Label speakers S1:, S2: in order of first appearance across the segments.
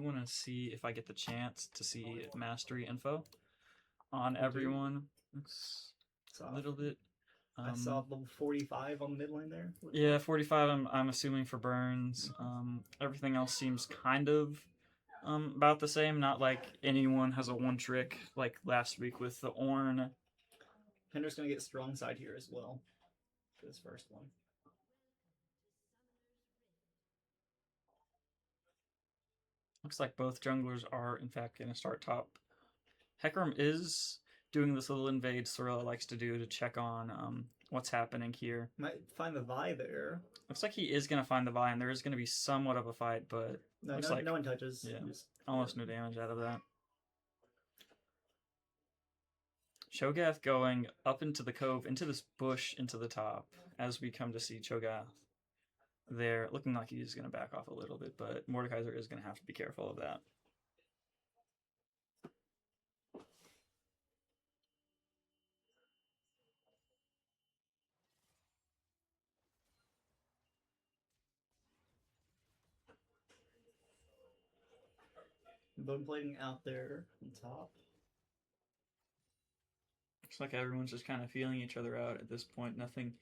S1: I want to see if I get the chance to see mastery info on everyone. It's a little bit.
S2: I saw level 45 on the mid lane there.
S1: Yeah, 45. I'm assuming for Burnz. Everything else seems kind of about the same. Not like anyone has a one trick like last week with the Ornn.
S2: Hendrix gonna get strong side here as well for this first one.
S1: Looks like both junglers are in fact going to start top. Hecarim is doing this little invade Slorilla likes to do to check on what's happening here.
S2: Might find the Vi there.
S1: Looks like he is going to find the Vi, and there is going to be somewhat of a fight, but
S2: no one touches.
S1: Yeah, almost no damage out of that. Cho'Gath going up into the cove, into this bush, into the top, as we come to see Cho'Gath there, looking like he's going to back off a little bit, but Mordekaiser is going to have to be careful of that.
S2: Bone plating out there on top.
S1: Looks like everyone's just kind of feeling each other out at this point. Nothing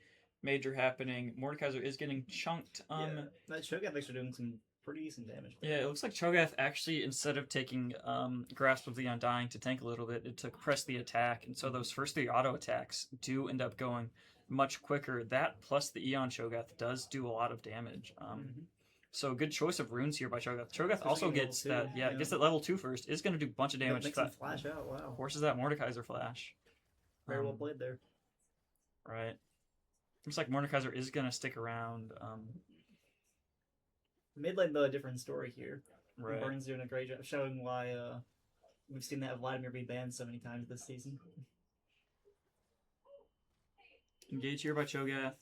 S1: major happening. Mordekaiser is getting chunked.
S2: Yeah, that Cho'Gath actually doing some pretty decent damage.
S1: Yeah, it looks like Cho'Gath actually, instead of taking Grasp of the Undying to tank a little bit, it took Press the Attack, and so those first 3 auto attacks do end up going much quicker. That plus the Eon Cho'Gath does do a lot of damage. So good choice of runes here by Cho'Gath. Cho'Gath also gets that, gets that level 2 first. Is going to do a bunch of damage.
S2: Makes him flash out, wow.
S1: Forces that Mordekaiser flash.
S2: Very well played there.
S1: Right. Looks like Mordekaiser is going to stick around.
S2: Mid lane, though, a different story here.
S1: Right.
S2: Burnz doing a great job showing why we've seen that Vladimir be banned so many times this season.
S1: Engage here by Cho'Gath.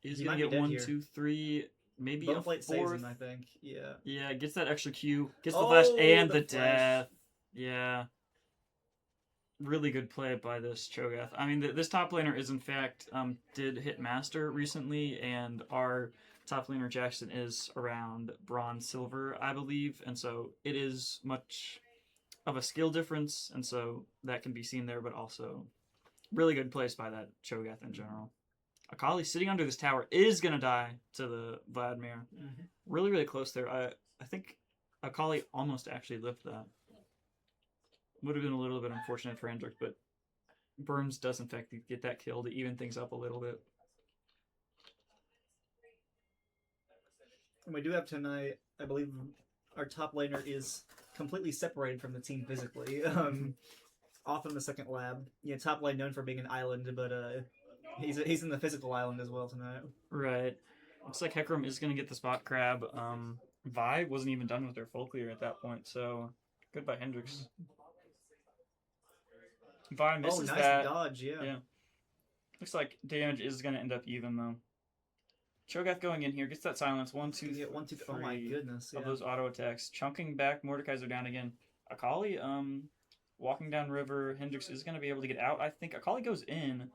S1: Is going to get 1, 2, 3, maybe a 4th.
S2: Saves him, I think. Yeah.
S1: Yeah, gets that extra Q. Gets the flash and the
S2: flash.
S1: death. Yeah. Really good play by this Cho'Gath. I mean, this top laner is, in fact, did hit Master recently, and our top laner Jaxon is around Bronze Silver, I believe, and so it is much of a skill difference, and so that can be seen there, but also really good plays by that Cho'Gath in general. Akali sitting under this tower is going to die to the Vladimir. Really, really close there. I think Akali almost actually lived that. Would have been a little bit unfortunate for Hendrix, but Burnz does in fact get that kill to even things up a little bit.
S2: And we do have tonight, I believe our top laner is completely separated from the team physically. Off in the second lab. Yeah, top lane known for being an island, but he's in the physical island as well tonight.
S1: Right. Looks like Hecarim is going to get the spot grab. Vi wasn't even done with their full clear at that point, so good by Hendrix. Vi misses
S2: nice
S1: that.
S2: Dodge, yeah.
S1: Looks like damage is going to end up even, though. Cho'Gath going in here, gets that silence. 1, 2, 3.
S2: Oh my goodness.
S1: Of those auto attacks. Chunking back, Mordekaiser down again. Akali, walking down river. Hendrix is going to be able to get out. I think Akali goes in.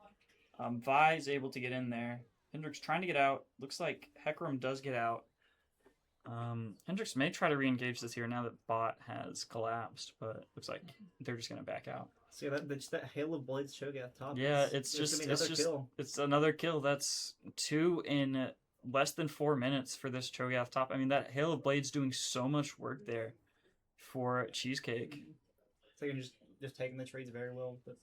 S1: Vi is able to get in there. Hendrix trying to get out. Looks like Hecarim does get out. Hendrix may try to re-engage this here now that bot has collapsed, but looks like they're just going to back out.
S2: See that Hail of Blades Cho'Gath top.
S1: Yeah, it's another kill. That's 2 in less than 4 minutes for this Cho'Gath top. I mean, that Hail of Blades doing so much work there for Cheesecake.
S2: So you're just taking the trades very well. But...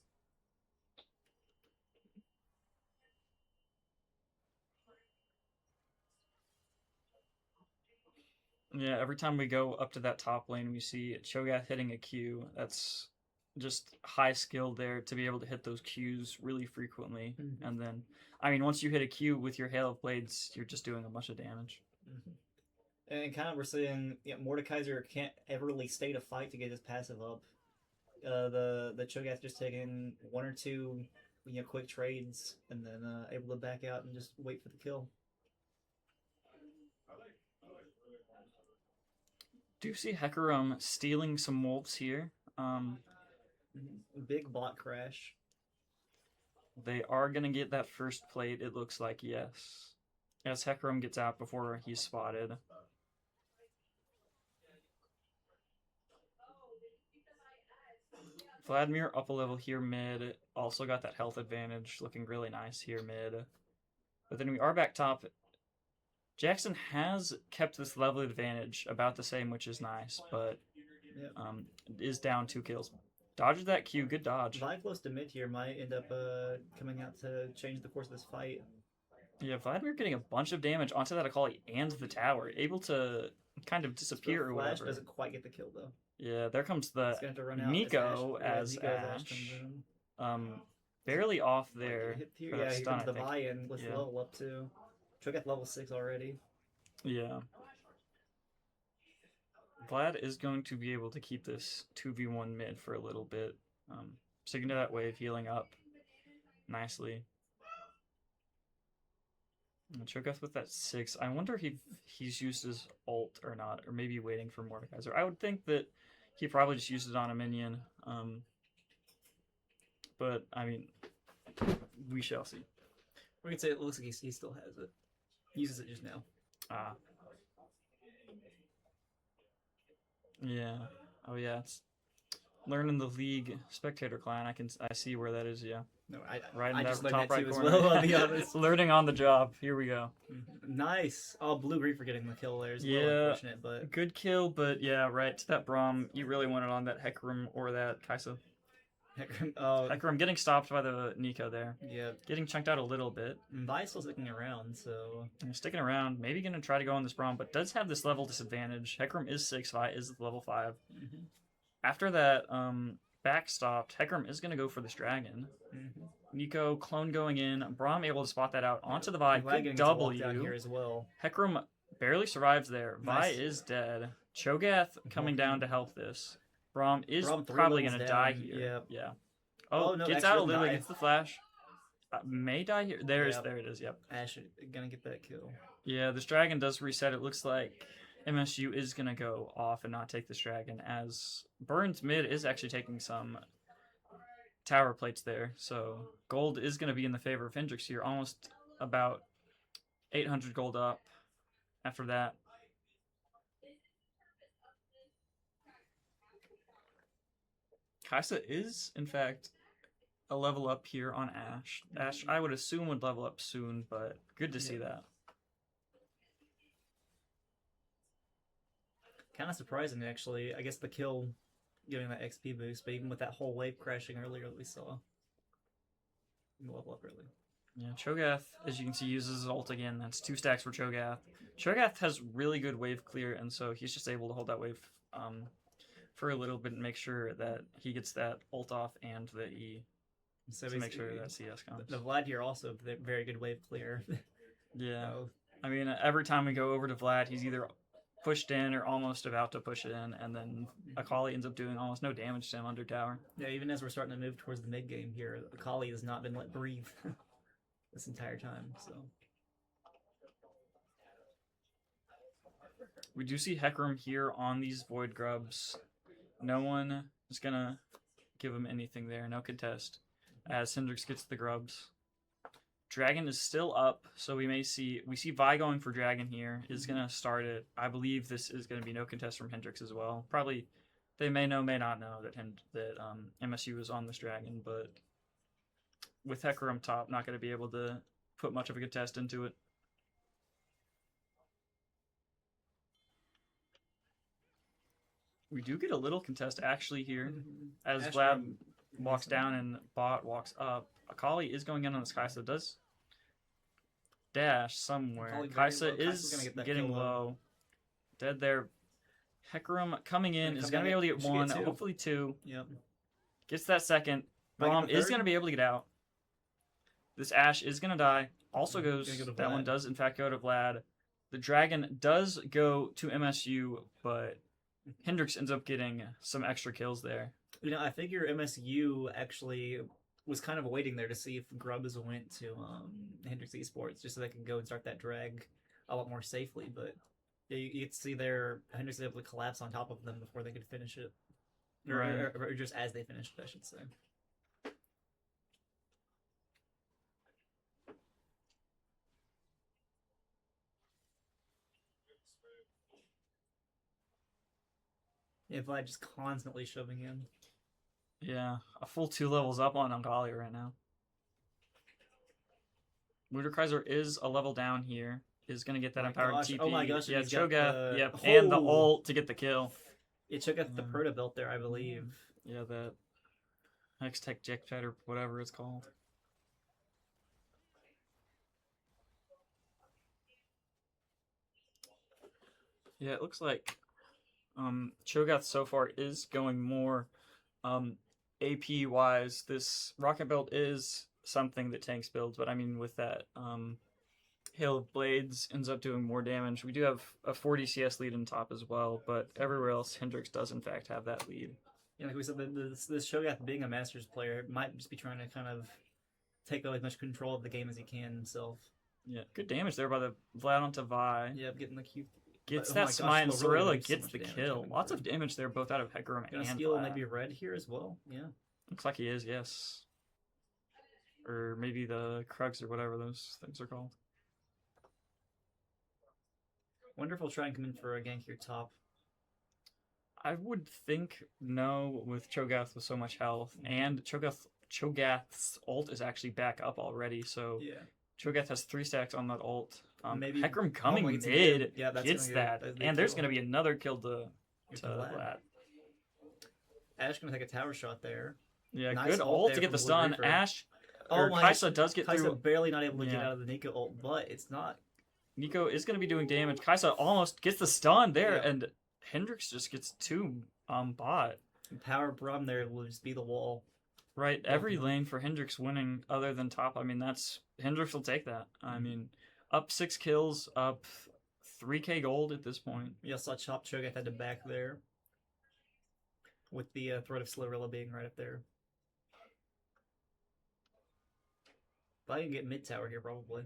S1: Yeah, every time we go up to that top lane, we see Cho'Gath hitting a Q. That's just high skill there to be able to hit those Qs really frequently. And then, I mean, once you hit a Q with your Hail of Blades, you're just doing a bunch of damage.
S2: And kind of we're seeing Mordekaiser can't ever really stay to fight to get his passive up. The Cho'Gath just taking 1 or 2 quick trades and then able to back out and just wait for the kill.
S1: Do you see Hecarim stealing some wolves here?
S2: Big bot crash.
S1: They are going to get that first plate, it looks like, yes. As Hecarim gets out before he's spotted. Vladimir up a level here mid. Also got that health advantage, looking really nice here mid. But then we are back top. Jaxon has kept this level advantage about the same, which is nice, but
S2: Yep.
S1: Is down 2 kills. Dodged that Q, good dodge.
S2: Vi close to mid here might end up coming out to change the course of this fight.
S1: Yeah, Vladimir getting a bunch of damage onto that Akali and the tower, able to kind of disappear or
S2: Flash
S1: whatever.
S2: doesn't quite get the kill though.
S1: Yeah, there comes the
S2: It's gonna have to run out
S1: Nico as
S2: Nico
S1: Ash.
S2: comes in.
S1: Barely off there.
S2: Hit here.
S1: for
S2: Yeah,
S1: that
S2: here
S1: stun,
S2: comes the
S1: I think.
S2: Vi and with
S1: Yeah.
S2: level up too. Cho'Gath level 6 already.
S1: Yeah. Vlad is going to be able to keep this 2v1 mid for a little bit. Sticking to that wave, healing up nicely. And Cho'Gath with that 6. I wonder if he's used his ult or not, or maybe waiting for Mordekaiser. I would think that he probably just used it on a minion. But, I mean, we shall see.
S2: We can say it looks like he still has it. He uses it just now.
S1: Ah. Yeah. Oh, yeah. It's learning the League spectator clan. I see where that is. Yeah.
S2: No,
S1: Right in
S2: I
S1: that
S2: just learned
S1: top
S2: that
S1: right
S2: too as
S1: corner.
S2: well, I'll be honest.
S1: Learning on the job. Here we go.
S2: Nice. Oh, BlueGreifer getting the kill there is a
S1: Yeah.
S2: little unfortunate, but
S1: Good kill, but yeah, right to that Braum. You really wanted on that Hecarim or that Kaisa. Hecarim getting stopped by the Nico there.
S2: Yeah.
S1: Getting chunked out a little bit.
S2: Vi's still sticking around, so
S1: And sticking around. Maybe going to try to go on this Braum, but does have this level disadvantage. Hecarim is 6, Vi is level 5.
S2: Mhm.
S1: After that backstopped, Hecarim is going to go for this dragon. Nico, clone going in. Braum able to spot that out onto the Vi. Good
S2: down here
S1: W.
S2: as well.
S1: Hecarim barely survives there.
S2: Nice.
S1: Vi is dead. Cho'Gath coming down to help this. Braum is
S2: Braum 3
S1: probably
S2: levels
S1: going to die
S2: down,
S1: here.
S2: yep.
S1: Yeah. Oh,
S2: no,
S1: gets
S2: actually
S1: out a
S2: doesn't
S1: little bit,
S2: die.
S1: gets the flash. May die here. There
S2: Yep.
S1: it is, yep.
S2: Ash gonna get that kill.
S1: Yeah, this dragon does reset. It looks like MSU is going to go off and not take this dragon, as Burnz mid is actually taking some tower plates there. So gold is going to be in the favor of Hendrix here, almost about 800 gold up after that. Kaisa is, in fact, a level up here on Ash. Ash, I would assume, would level up soon, but good to see that.
S2: Kind of surprising, actually. I guess the kill giving that XP boost, but even with that whole wave crashing earlier that we saw, level up early.
S1: Yeah, Cho'Gath, as you can see, uses his ult again. That's 2 stacks for Cho'Gath. Cho'Gath has really good wave clear, and so he's just able to hold that wave for a little bit and make sure that he gets that ult off and the E
S2: So
S1: to make sure that CS comes.
S2: The Vlad here also very good wave clear.
S1: Yeah.
S2: So,
S1: I mean, every time we go over to Vlad, he's either pushed in or almost about to push it in, and then Akali ends up doing almost no damage to him under tower.
S2: yeah, even as we're starting to move towards the mid game here, Akali has not been let breathe this entire time. So
S1: We do see Hecarim here on these Void Grubs. No one is going to give him anything there. No contest. As Hendrix gets the grubs. Dragon is still up, so we see Vi going for Dragon here. Is going to start it. I believe this is going to be no contest from Hendrix as well. Probably they may not know that MSU is on this Dragon, but with Hecarim top, not going to be able to put much of a contest into it. We do get a little contest actually here as
S2: Ash
S1: Vlad
S2: from-
S1: walks down and Bot walks up. Akali is going in on this Kaisa. Does dash somewhere.
S2: Akali very
S1: Kaisa
S2: low. Kaisa's
S1: is
S2: gonna get that
S1: getting
S2: kill, though.
S1: low. Dead there. Hecarim coming in is going to be able to get
S2: Should get
S1: 1,
S2: 2.
S1: hopefully 2.
S2: Yep.
S1: Gets that second.
S2: Might get
S1: Braum
S2: the
S1: is
S2: third.
S1: going to be able to get out. This Ash is going to die. Also goes,
S2: Gonna go to
S1: that one
S2: Vlad.
S1: does in fact go to Vlad. The Dragon does go to MSU, but Hendrix ends up getting some extra kills there.
S2: You know, I figure MSU actually was kind of waiting there to see if Grubbs went to Hendrix Esports just so they can go and start that drag a lot more safely. But yeah, you get to see their Hendrix able to collapse on top of them before they could finish it,
S1: Right.
S2: or just as they finished it, I should say. Yeah, Vlad just constantly shoving in.
S1: Yeah, a full 2 levels up on Angali right now. Woodard is a level down here. Is going to get that
S2: My
S1: empowered
S2: gosh.
S1: TP.
S2: Oh my gosh, and
S1: Yeah,
S2: he's got
S1: Cho'Gath.
S2: the-
S1: Yep,
S2: Oh!
S1: and the ult to get the kill.
S2: It took out the proto belt there, I believe.
S1: Yeah, that Hextech Jetpad or whatever it's called. Yeah, it looks like Cho'Gath so far is going more AP wise. This rocket belt is something that tanks builds, but I mean with that Hail of Blades ends up doing more damage. We do have a 40 CS lead in top as well, but everywhere else Hendrix does in fact have that lead.
S2: Yeah, like we said, this Shogath being a Masters player might just be trying to kind of take as much control of the game as he can himself.
S1: Yeah, good damage there by the Vlad onto Vi.
S2: Yep, getting the Q.
S1: Gets
S2: Oh
S1: that
S2: my gosh,
S1: smite, and
S2: Slorilla
S1: Slorilla
S2: does so
S1: gets
S2: much
S1: the
S2: damage
S1: kill.
S2: coming
S1: Lots
S2: through.
S1: of damage there, both out of Hecarim
S2: Gonna
S1: and
S2: steal
S1: Vlad.
S2: maybe Red here as well. Yeah.
S1: Looks like he is, yes. Or maybe the Krugs or whatever those things are called.
S2: Wonder if we'll try and come in for a gank here top.
S1: I would think no with Cho'Gath with so much health, and Cho'Gath's ult is actually back up already, so
S2: Yeah.
S1: Cho'Gath has 3 stacks on that ult.
S2: Maybe
S1: Hecarim coming
S2: it's
S1: mid
S2: yeah, that's
S1: gets
S2: gonna
S1: that,
S2: get a big
S1: and there's
S2: kill.
S1: going to be another kill to
S2: Vlad.
S1: Vlad.
S2: Ash gonna take a tower shot there.
S1: Yeah,
S2: Nice
S1: good
S2: ult
S1: ult
S2: there
S1: to get
S2: from
S1: the stun.
S2: BlueGreifer.
S1: Ash,
S2: Oh
S1: or
S2: my!
S1: Kaisa does get
S2: Kaisa
S1: through.
S2: barely not able to get
S1: Yeah.
S2: out of the Nico ult, but it's not.
S1: Nico is going to be doing damage. Kaisa almost gets the stun there,
S2: Yeah.
S1: and Hendrix just gets 2 bot.
S2: Power Brum there will just be the wall.
S1: Right, every
S2: Definitely.
S1: lane for Hendrix winning other than top. I mean, that's Hendrix will take that. I mean, up 6 kills, up 3k gold at this point.
S2: Yeah, saw Chop Cho'Gath had to back there. With the threat of Slorilla being right up there. But I can get mid tower here probably.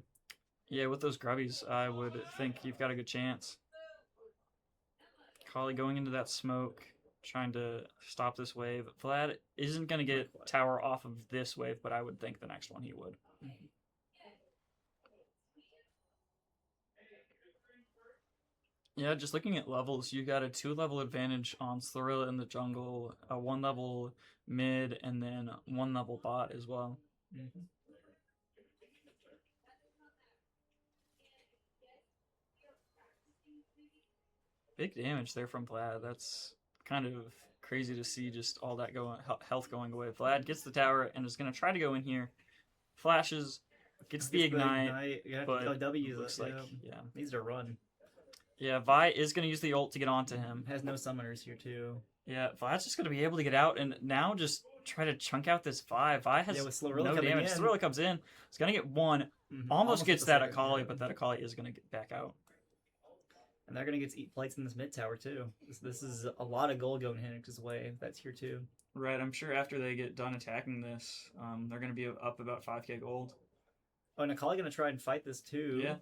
S1: Yeah, with those grubbies, I would think you've got a good chance. Kali going into that smoke, trying to stop this wave. Vlad isn't going to get tower off of this wave, but I would think the next one he would. Yeah, just looking at levels, you got a 2-level advantage on Slorilla in the jungle, a 1-level mid, and then 1-level bot as well. Big damage there from Vlad. That's kind of crazy to see just all that health going away. Vlad gets the tower and is going to try to go in here. Flashes, gets the ignite, but
S2: W
S1: looks like, yeah.
S2: Needs to run.
S1: Yeah, Vi is going to use the ult to get onto him.
S2: Has no summoners here too.
S1: Yeah, Vi's just going to be able to get out and now just try to chunk out this Vi. Vi has
S2: with Slorilla
S1: no
S2: coming
S1: damage.
S2: in.
S1: Slorilla comes in. He's going to get 1. Almost gets
S2: the
S1: that
S2: second,
S1: Akali,
S2: yeah.
S1: but that Akali is going to get back out.
S2: And they're going to get to eat plates in this mid tower too. This is a lot of gold going Hendrix's way. That's here too.
S1: Right, I'm sure after they get done attacking this, they're going to be up about 5k gold.
S2: Oh, and Akali going to try and fight this too.
S1: Yeah.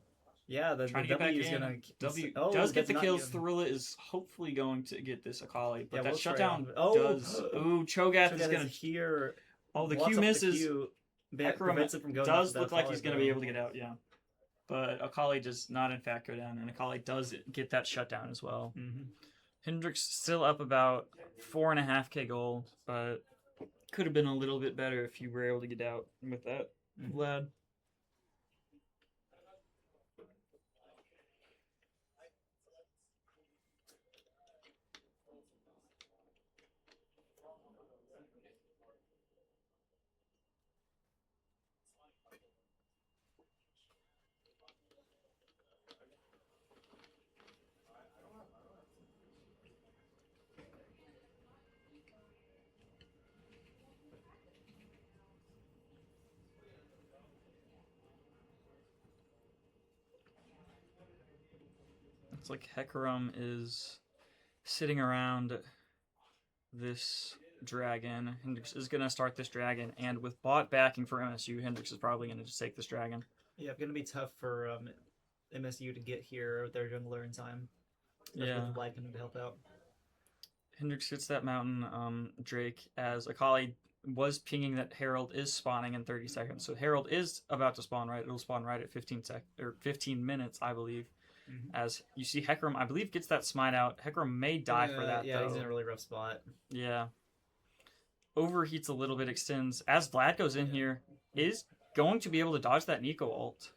S2: Yeah, the
S1: Trying to get
S2: W
S1: back
S2: is
S1: in.
S2: going to...
S1: W does get the kills. Slorilla is hopefully going to get this Akali, but
S2: Yeah,
S1: that
S2: we'll try
S1: shutdown
S2: on.
S1: does... Ooh, Cho'Gath is going to...
S2: here.
S1: Oh, the
S2: Blocks
S1: Q
S2: up
S1: misses.
S2: Q, prevents it from going
S1: does
S2: up to
S1: look
S2: that
S1: like
S2: Akali,
S1: he's going to
S2: though.
S1: be able to get out, yeah. But Akali does not, in fact, go down, and Akali does get that shutdown as well. Hendrix still up about 4.5k gold, but could have been a little bit better if you were able to get out with that, Vlad. It's like Hecarim is sitting around this dragon. Hendrix is going to start this dragon, and with bot backing for MSU, Hendrix is probably going to just take this dragon.
S2: Yeah, it's going to be tough for MSU to get here with their jungler in time. Especially
S1: Yeah.
S2: with Blaine coming to help out.
S1: Hendrix gets that mountain Drake as Akali was pinging that Herald is spawning in 30 seconds. So Herald is about to spawn right. It'll spawn right at 15 minutes, I believe. As you see Hecarim, I believe, gets that smite out. Hecarim may die for that,
S2: yeah,
S1: though.
S2: he's in a really rough spot.
S1: Yeah. overheats a little bit, extends. As Vlad goes in here, is going to be able to dodge that Nico ult.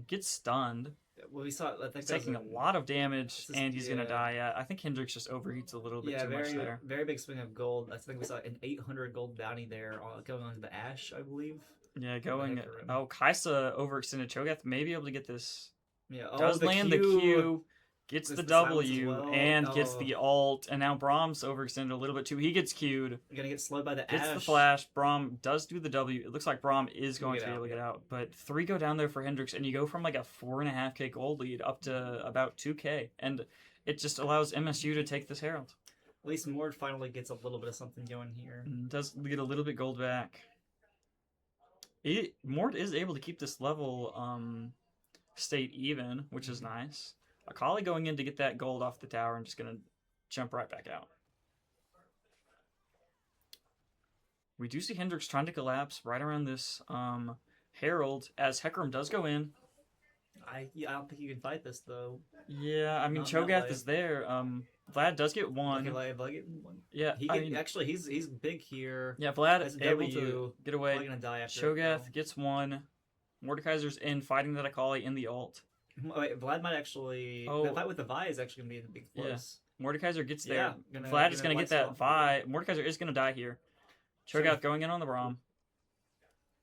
S1: Gets stunned.
S2: Well, we saw. I think
S1: He's taking a lot of damage, and he's gonna
S2: yeah.
S1: die. Yeah, I think Hendrix just overheats a little bit too much there.
S2: Very big swing of gold. I think we saw an 800 gold bounty there going on to the Ash, I believe.
S1: Yeah, going. Oh, Kaisa overextended Cho'Gath may be able to get this.
S2: Yeah,
S1: Does land the Q, gets the W,
S2: well.
S1: and gets the ult, and now Brahms overextended a little bit too. He gets Q'd.
S2: You're gonna get slowed by the
S1: Gets
S2: Ash.
S1: the flash. Braum does do the W. It looks like Braum is going to be able to get out, but 3 go down there for Hendrix, and you go from like a 4.5k gold lead up to about 2k, and it just allows MSU to take this Herald.
S2: At least Mord finally gets a little bit of something going here.
S1: Does get a little bit gold back. Mort is able to keep this level state even, which is nice. Akali going in to get that gold off the tower and just going to jump right back out. We do see Hendrix trying to collapse right around this Herald as Hecarim does go in.
S2: I don't think you can fight this though.
S1: Yeah, I mean Cho'Gath is there. Vlad does get one.
S2: Vlad
S1: Yeah,
S2: actually he's big here.
S1: Yeah, Vlad is able to get away.
S2: Gonna die after
S1: Cho'Gath gets one. Mordekaiser's in fighting that Akali in the ult.
S2: Wait, Vlad might actually. The fight with the Vi is actually gonna be in the big close.
S1: Yeah. Mordekaiser gets there. Vlad is gonna get that Vi. Mordekaiser is gonna die here. Cho'Gath going in on the Braum.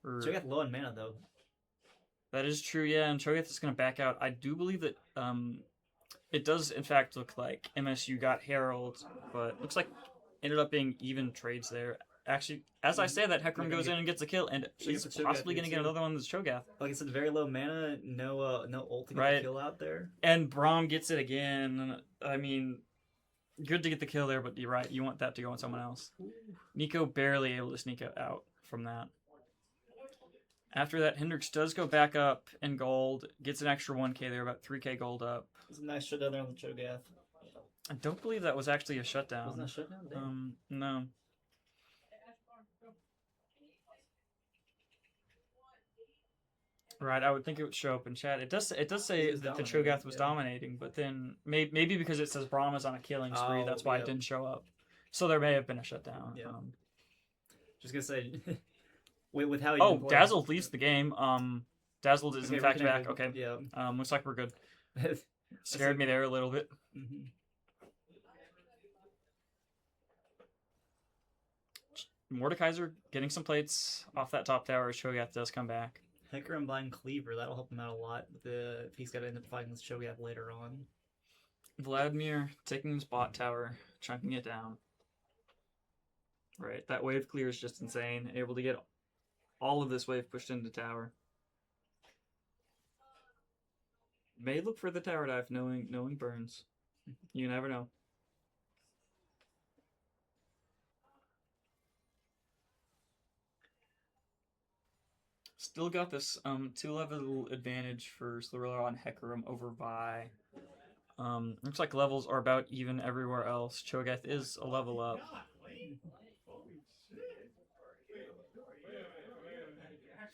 S2: Cho'Gath low on mana though.
S1: That is true, yeah, and Cho'Gath is going to back out. I do believe that it does, in fact, look like MSU got Herald, but looks like ended up being even trades there. Actually, as I say that, Hecarim goes in and gets a kill, and he's possibly going to get another one that's Cho'Gath.
S2: Like I said, very low mana, no ult to get the kill out there.
S1: And Braum gets it again. I mean, good to get the kill there, but you're right, you want that to go on someone else. Nico barely able to sneak out from that. After that, Hendrix does go back up in gold, gets an extra 1k there, about 3k gold up.
S2: It's a nice shutdown there on the Cho'Gath.
S1: I don't believe that was actually a shutdown.
S2: Wasn't that a shutdown?
S1: No. Right, I would think it would show up in chat. It does say that the Cho'Gath was dominating, but then maybe because it says Brahma's on a killing spree, that's why it didn't show up. So there may have been a shutdown.
S2: Yeah. Just gonna say. With how
S1: Dazzled leads the game. Dazzled is in fact back. Okay.
S2: Yeah.
S1: Looks like we're good. Scared me there a little bit.
S2: Mm-hmm.
S1: Mordekaiser getting some plates off that top tower as Cho'Gath does come back.
S2: Hecarim buying Cleaver, that'll help him out a lot if he's got to end up fighting with Cho'Gath later on.
S1: Vladimir taking his bot tower, chunking it down. Right, that wave clear is just insane. Able to get all of this wave pushed into tower. May look for the tower dive, knowing Burnz. You never know. Still got this 2-level advantage for Slorilla on Hecarim over Vi. Looks like levels are about even everywhere else. Cho'Gath is a level up.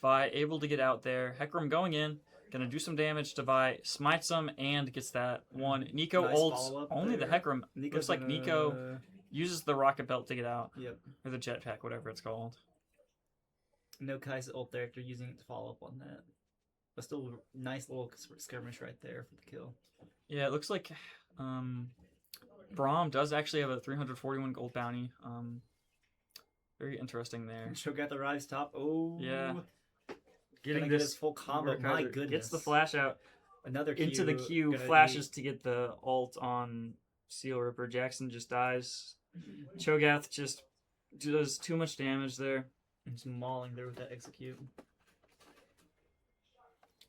S1: Vi able to get out there. Hecarim going in. Gonna do some damage to Vi. Smites him and gets that one. Nico ults only the Hecarim. Looks like Nico uses the rocket belt to get out.
S2: Yep.
S1: Or the jetpack, whatever it's called.
S2: No Kai's ult there after using it to follow up on that. But still nice little skirmish right there for the kill.
S1: Yeah, it looks like Braum does actually have a 341 gold bounty. Very interesting there.
S2: Cho'Gath arrives top. Oh.
S1: Yeah.
S2: Getting this full combo. My goodness.
S1: Gets the flash out.
S2: Another Q.
S1: Into the Q. Flashes to get the ult on Ciel Ripper. Jaxon just dies. Cho'Gath just does too much damage there.
S2: Just mauling there with that execute.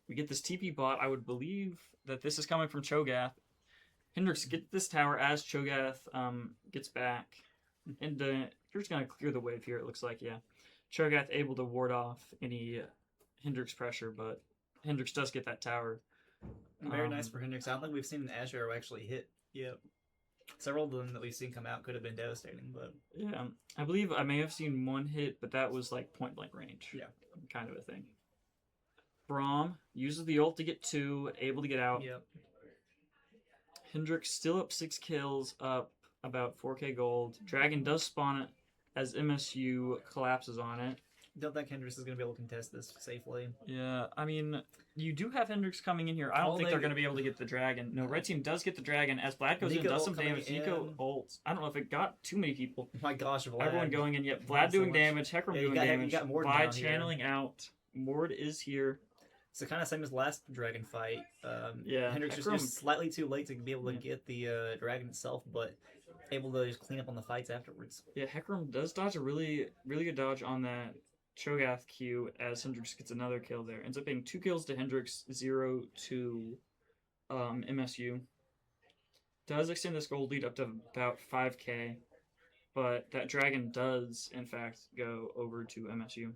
S1: We get this TP bot. I would believe that this is coming from Cho'Gath. Hendrix gets this tower as Cho'Gath gets back. And you're just going to clear the wave here, it looks like, yeah. Cho'Gath able to ward off any Hendrix pressure, but Hendrix does get that tower.
S2: Very nice for Hendrix. I don't think we've seen an Azure actually hit yet. Several of them that we've seen come out could have been devastating, but...
S1: Yeah, I believe I may have seen one hit, but that was like point-blank range.
S2: Yeah.
S1: Kind of a thing. Braum uses the ult to get 2, able to get out.
S2: Yep.
S1: Hendrix still up 6 kills, up about 4k gold. Dragon does spawn it as MSU collapses on it.
S2: Don't think Hendrix is going to be able to contest this safely.
S1: Yeah, I mean, you do have Hendrix coming in here. I don't think they're going to be able to get the dragon. No, red team does get the dragon as Vlad goes in, does some damage. Nico ults. I don't know if it got too many people.
S2: My gosh, Vlad.
S1: Everyone going in. Yep, Vlad doing damage. Heckram doing damage. Vlad channeling out. Mord is here.
S2: So kind of same as last dragon fight.
S1: Yeah,
S2: Hendrix just slightly too late to be able to get the dragon itself, but able to just clean up on the fights afterwards.
S1: Yeah, Heckram does dodge a really good dodge on that Cho'Gath Q as Hendrix gets another kill there. Ends up being 2 kills to Hendrix, 0 to MSU. Does extend this gold lead up to about 5k, but that dragon does, in fact, go over to MSU.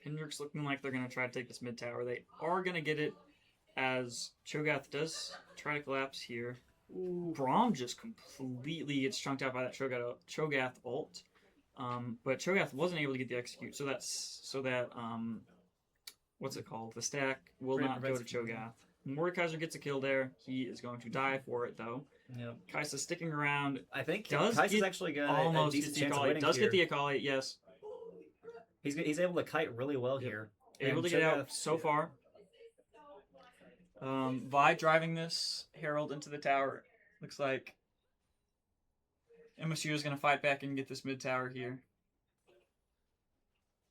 S1: Hendrix looking like they're going to try to take this mid tower. They are going to get it as Cho'Gath does try to collapse here. Ooh, Braum just completely gets chunked out by that Cho'Gath ult. But Cho'Gath wasn't able to get the execute, so that what's it called? The stack will not go to Cho'Gath. Mordekaiser gets a kill there. He is going to die for it though.
S2: Yep.
S1: Kaisa sticking around.
S2: I think Kaisa's actually going to
S1: almost get the Akali. Does get the Akali, yes.
S2: He's able to kite really well here.
S1: Able to get out so far. Vi driving this Herald into the tower. Looks like MSU is going to fight back and get this mid tower here.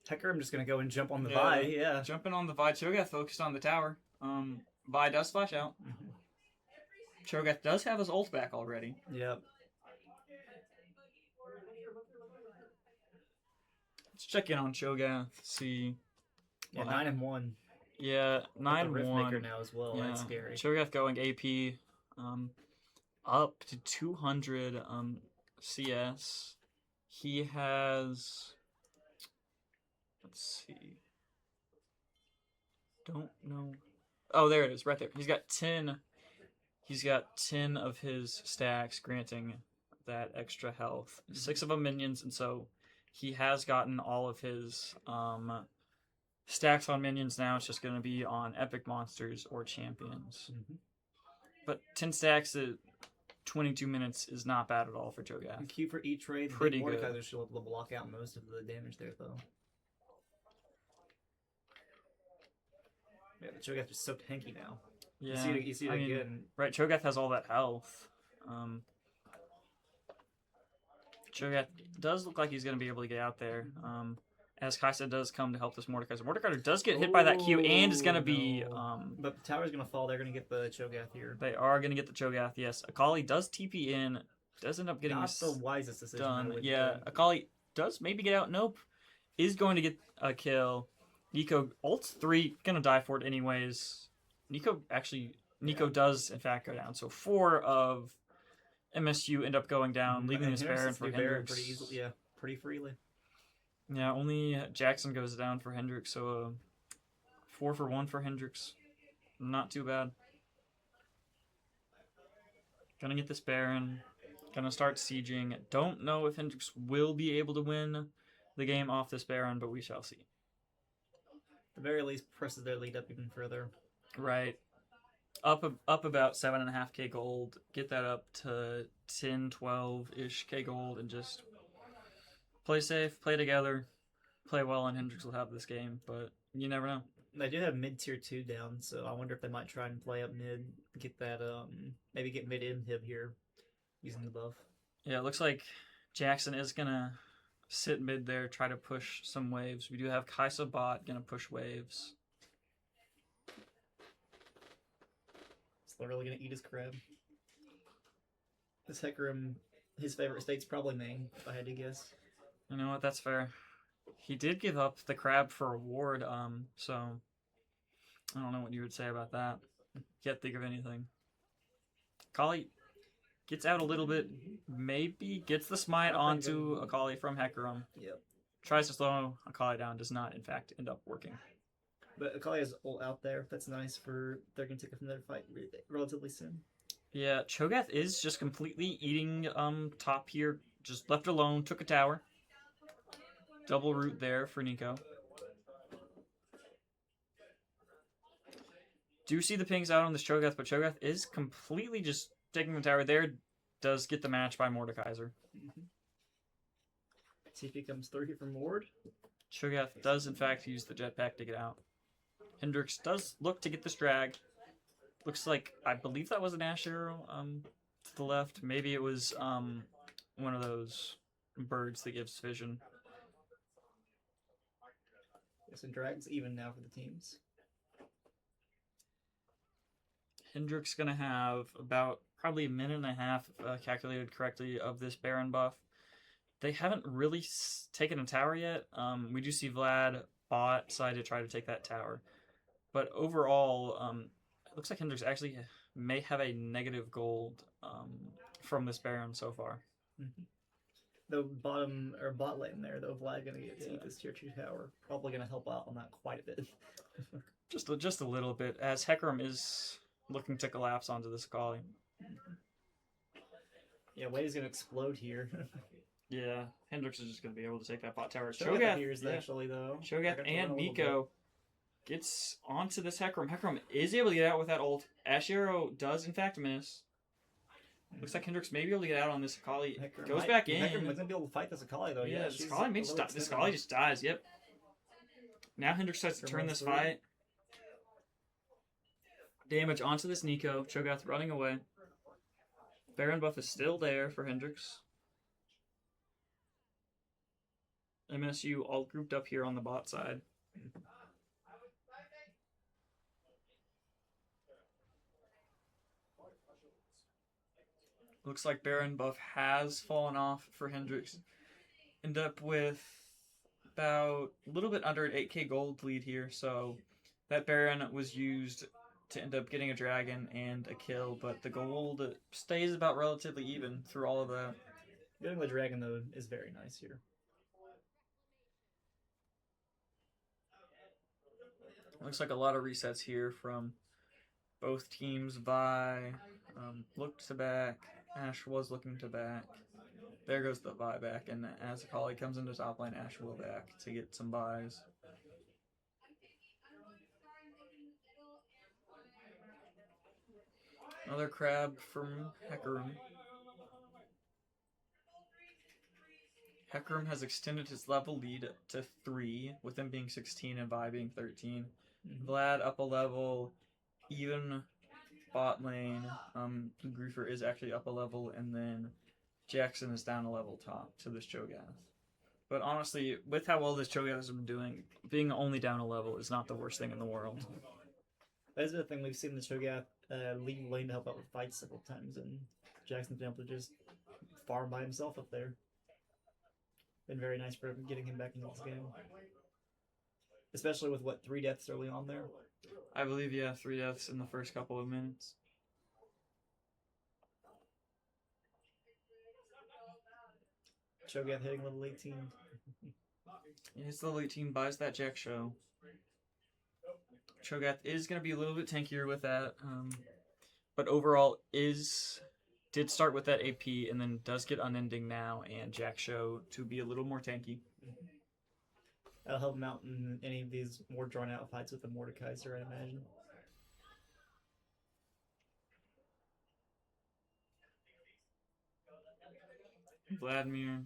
S2: Hecker, I'm just going to go and jump on the Vi. Yeah.
S1: Jumping on the Vi. Cho'Gath focused on the tower. Vi does flash out. Mm-hmm. Cho'Gath does have his ult back already.
S2: Yep.
S1: Let's check in on Cho'Gath. See.
S2: Yeah, 9-1.
S1: Yeah, 9-1
S2: now as well. Yeah. That's scary.
S1: Cho'Gath going AP, up to 200 CS. He has. Let's see. Don't know. Oh, there it is, right there. He's got 10. He's got 10 of his stacks, granting that extra health. 6 of them minions, and so he has gotten all of his stacks on minions. Now it's just going to be on epic monsters or champions. Mm-hmm. But 10 stacks at 22 minutes is not bad at all for Cho'Gath.
S2: Q for each raid.
S1: Pretty good.
S2: Mordekaiser should be able to block out most of the damage there, though. Yeah, but Cho'Gath is so tanky now.
S1: Yeah,
S2: you see it again.
S1: Right, Cho'Gath has all that health. Cho'Gath does look like he's going to be able to get out there. As Kaisa does come to help this Mordekaiser. Mordekaiser does get hit by that Q and is going to be...
S2: but the tower's going to fall. They're going to get the Cho'Gath here.
S1: They are going to get the Cho'Gath, yes. Akali does TP in. Does end up getting
S2: Not the wisest decision.
S1: Done. Yeah, Akali does maybe get out. Nope. Is going to get a kill. Nico ults 3. Going to die for it anyways. Nico does, in fact, go down. So 4 of MSU end up going down, leaving this Baron for Hendrix.
S2: Pretty easily, yeah, pretty freely.
S1: Yeah, only Jaxon goes down for Hendrix, so 4 for 1 for Hendrix. Not too bad. Gonna get this Baron. Gonna start sieging. Don't know if Hendrix will be able to win the game off this Baron, but we shall see.
S2: At the very least, presses their lead up even further.
S1: Right. Up about 7.5k gold. Get that up to 10, 12-ish k gold and just play safe, play together, play well, and Hendrix will have this game, but you never know.
S2: They do have mid tier 2 down, so I wonder if they might try and play up mid, get that, maybe get mid inhib here using the buff.
S1: Yeah, it looks like Jaxon is gonna sit mid there, try to push some waves. We do have Kaisa bot gonna push waves.
S2: Slorilla gonna eat his crab. This Hecarim, his favorite state's probably Maine, if I had to guess.
S1: You know what, that's fair. He did give up the crab for a ward, so I don't know what you would say about that. Can't think of anything. Akali gets out a little bit, maybe gets the smite onto Akali from Hecarim.
S2: Yep.
S1: Tries to slow Akali down, does not in fact end up working.
S2: But Akali has ult out there. That's nice for they're gonna take up another fight relatively soon.
S1: Yeah, Cho'Gath is just completely eating top here. Just left alone, took a tower. Double root there for Nico. Do see the pings out on this Cho'Gath, but Cho'Gath is completely just taking the tower there. Does get the match by Mordekaiser.
S2: TP comes 3 from Ward.
S1: Cho'Gath does, in fact, use the jetpack to get out. Hendrix does look to get this drag. Looks like, I believe that was an Ash Arrow to the left. Maybe it was one of those birds that gives vision.
S2: Yes, and drag's even now for the teams.
S1: Hendrix going to have about probably a minute and a half, calculated correctly, of this Baron buff. They haven't really taken a tower yet. We do see Vlad bot side to try to take that tower. But overall, it looks like Hendrix actually may have a negative gold from this Baron so far.
S2: The bottom or bot lane there, though, Vlad gonna get to eat this tier 2 tower. Probably gonna help out on that quite a bit.
S1: just a little bit, as Hecarim is looking to collapse onto this Akali.
S2: Yeah, Wave's gonna explode here.
S1: Yeah, Hendrix is just gonna be able to take that bot tower.
S2: Cho'Gath hears actually though.
S1: Cho'Gath and Nico gets onto this Hecarim. Hecarim is able to get out with that ult. Ash Arrow does in fact miss. Looks like Hendrix may be able to get out on this Akali. Goes back in.
S2: Hecarim isn't be able to fight this Akali though.
S1: Yeah, this Akali just dies. Yep. Now Hendrix starts to turn this fight. Damage onto this Nico. Cho'Gath running away. Baron buff is still there for Hendrix. MSU all grouped up here on the bot side. Looks like Baron buff has fallen off for Hendrix. End up with about a little bit under an 8k gold lead here, so that Baron was used to end up getting a dragon and a kill, but the gold stays about relatively even through all of that.
S2: Getting the dragon though is very nice here.
S1: Looks like a lot of resets here from both teams. Vi looked to back. Ash was looking to back. There goes the Vi back, and as Akali comes into top lane, Ash will back to get some buys. Another crab from Hecarim. Hecarim has extended his level lead to 3, with him being 16 and Vi being 13. Vlad up a level, even bot lane. BlueGreifer is actually up a level, and then Jaxon is down a level top to this Cho'Gath. But honestly, with how well this Cho'Gath has been doing, being only down a level is not the worst thing in the world.
S2: That's the thing, we've seen the Cho'Gath leave lane to help out with fights several times, and Jaxon's been able to just farm by himself up there. Been very nice for getting him back into this game. Especially with, 3 deaths early on there?
S1: I believe, yeah, 3 deaths in the first couple of minutes.
S2: Cho'Gath hitting level 18.
S1: His level 18 buys that Jack show. Cho'Gath is going to be a little bit tankier with that, but overall did start with that AP and then does get Unending now and Jack show to be a little more tanky.
S2: That'll help him out in any of these more drawn out fights with the Mordekaiser, I imagine.
S1: Vladimir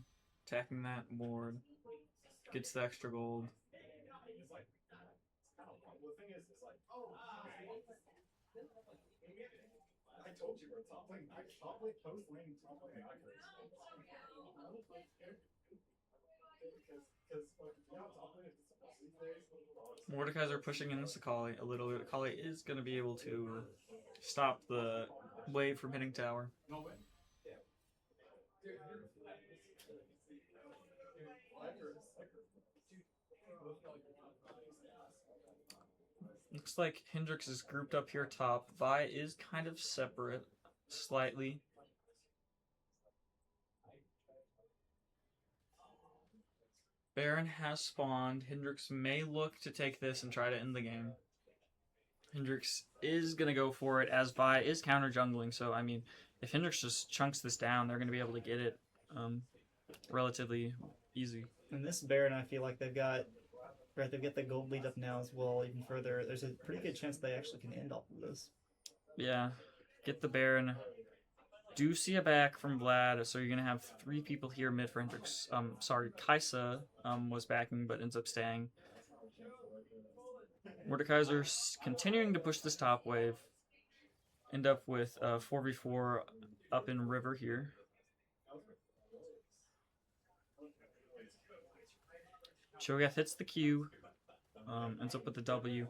S1: attacking that board. Gets the extra gold. Mordekaiser pushing in this Akali a little bit. Akali is going to be able to stop the wave from hitting tower. Looks like Hendrix is grouped up here top. Vi is kind of separate, slightly. Baron has spawned. Hendrix may look to take this and try to end the game. Hendrix is going to go for it, as Vi is counter jungling. So, I mean, if Hendrix just chunks this down, they're going to be able to get it relatively easy.
S2: And this Baron, I feel like they've got Right, they've got the gold lead up now as well, even further. There's a pretty good chance they actually can end off of this.
S1: Yeah. Get the Baron. Do see a back from Vlad, so you're gonna have 3 people here mid for Hendrix. Sorry, Kaisa was backing but ends up staying. Mordekaiser's continuing to push this top wave. End up with 4v4 up in river here. Cho'Gath hits the Q, ends up with the W.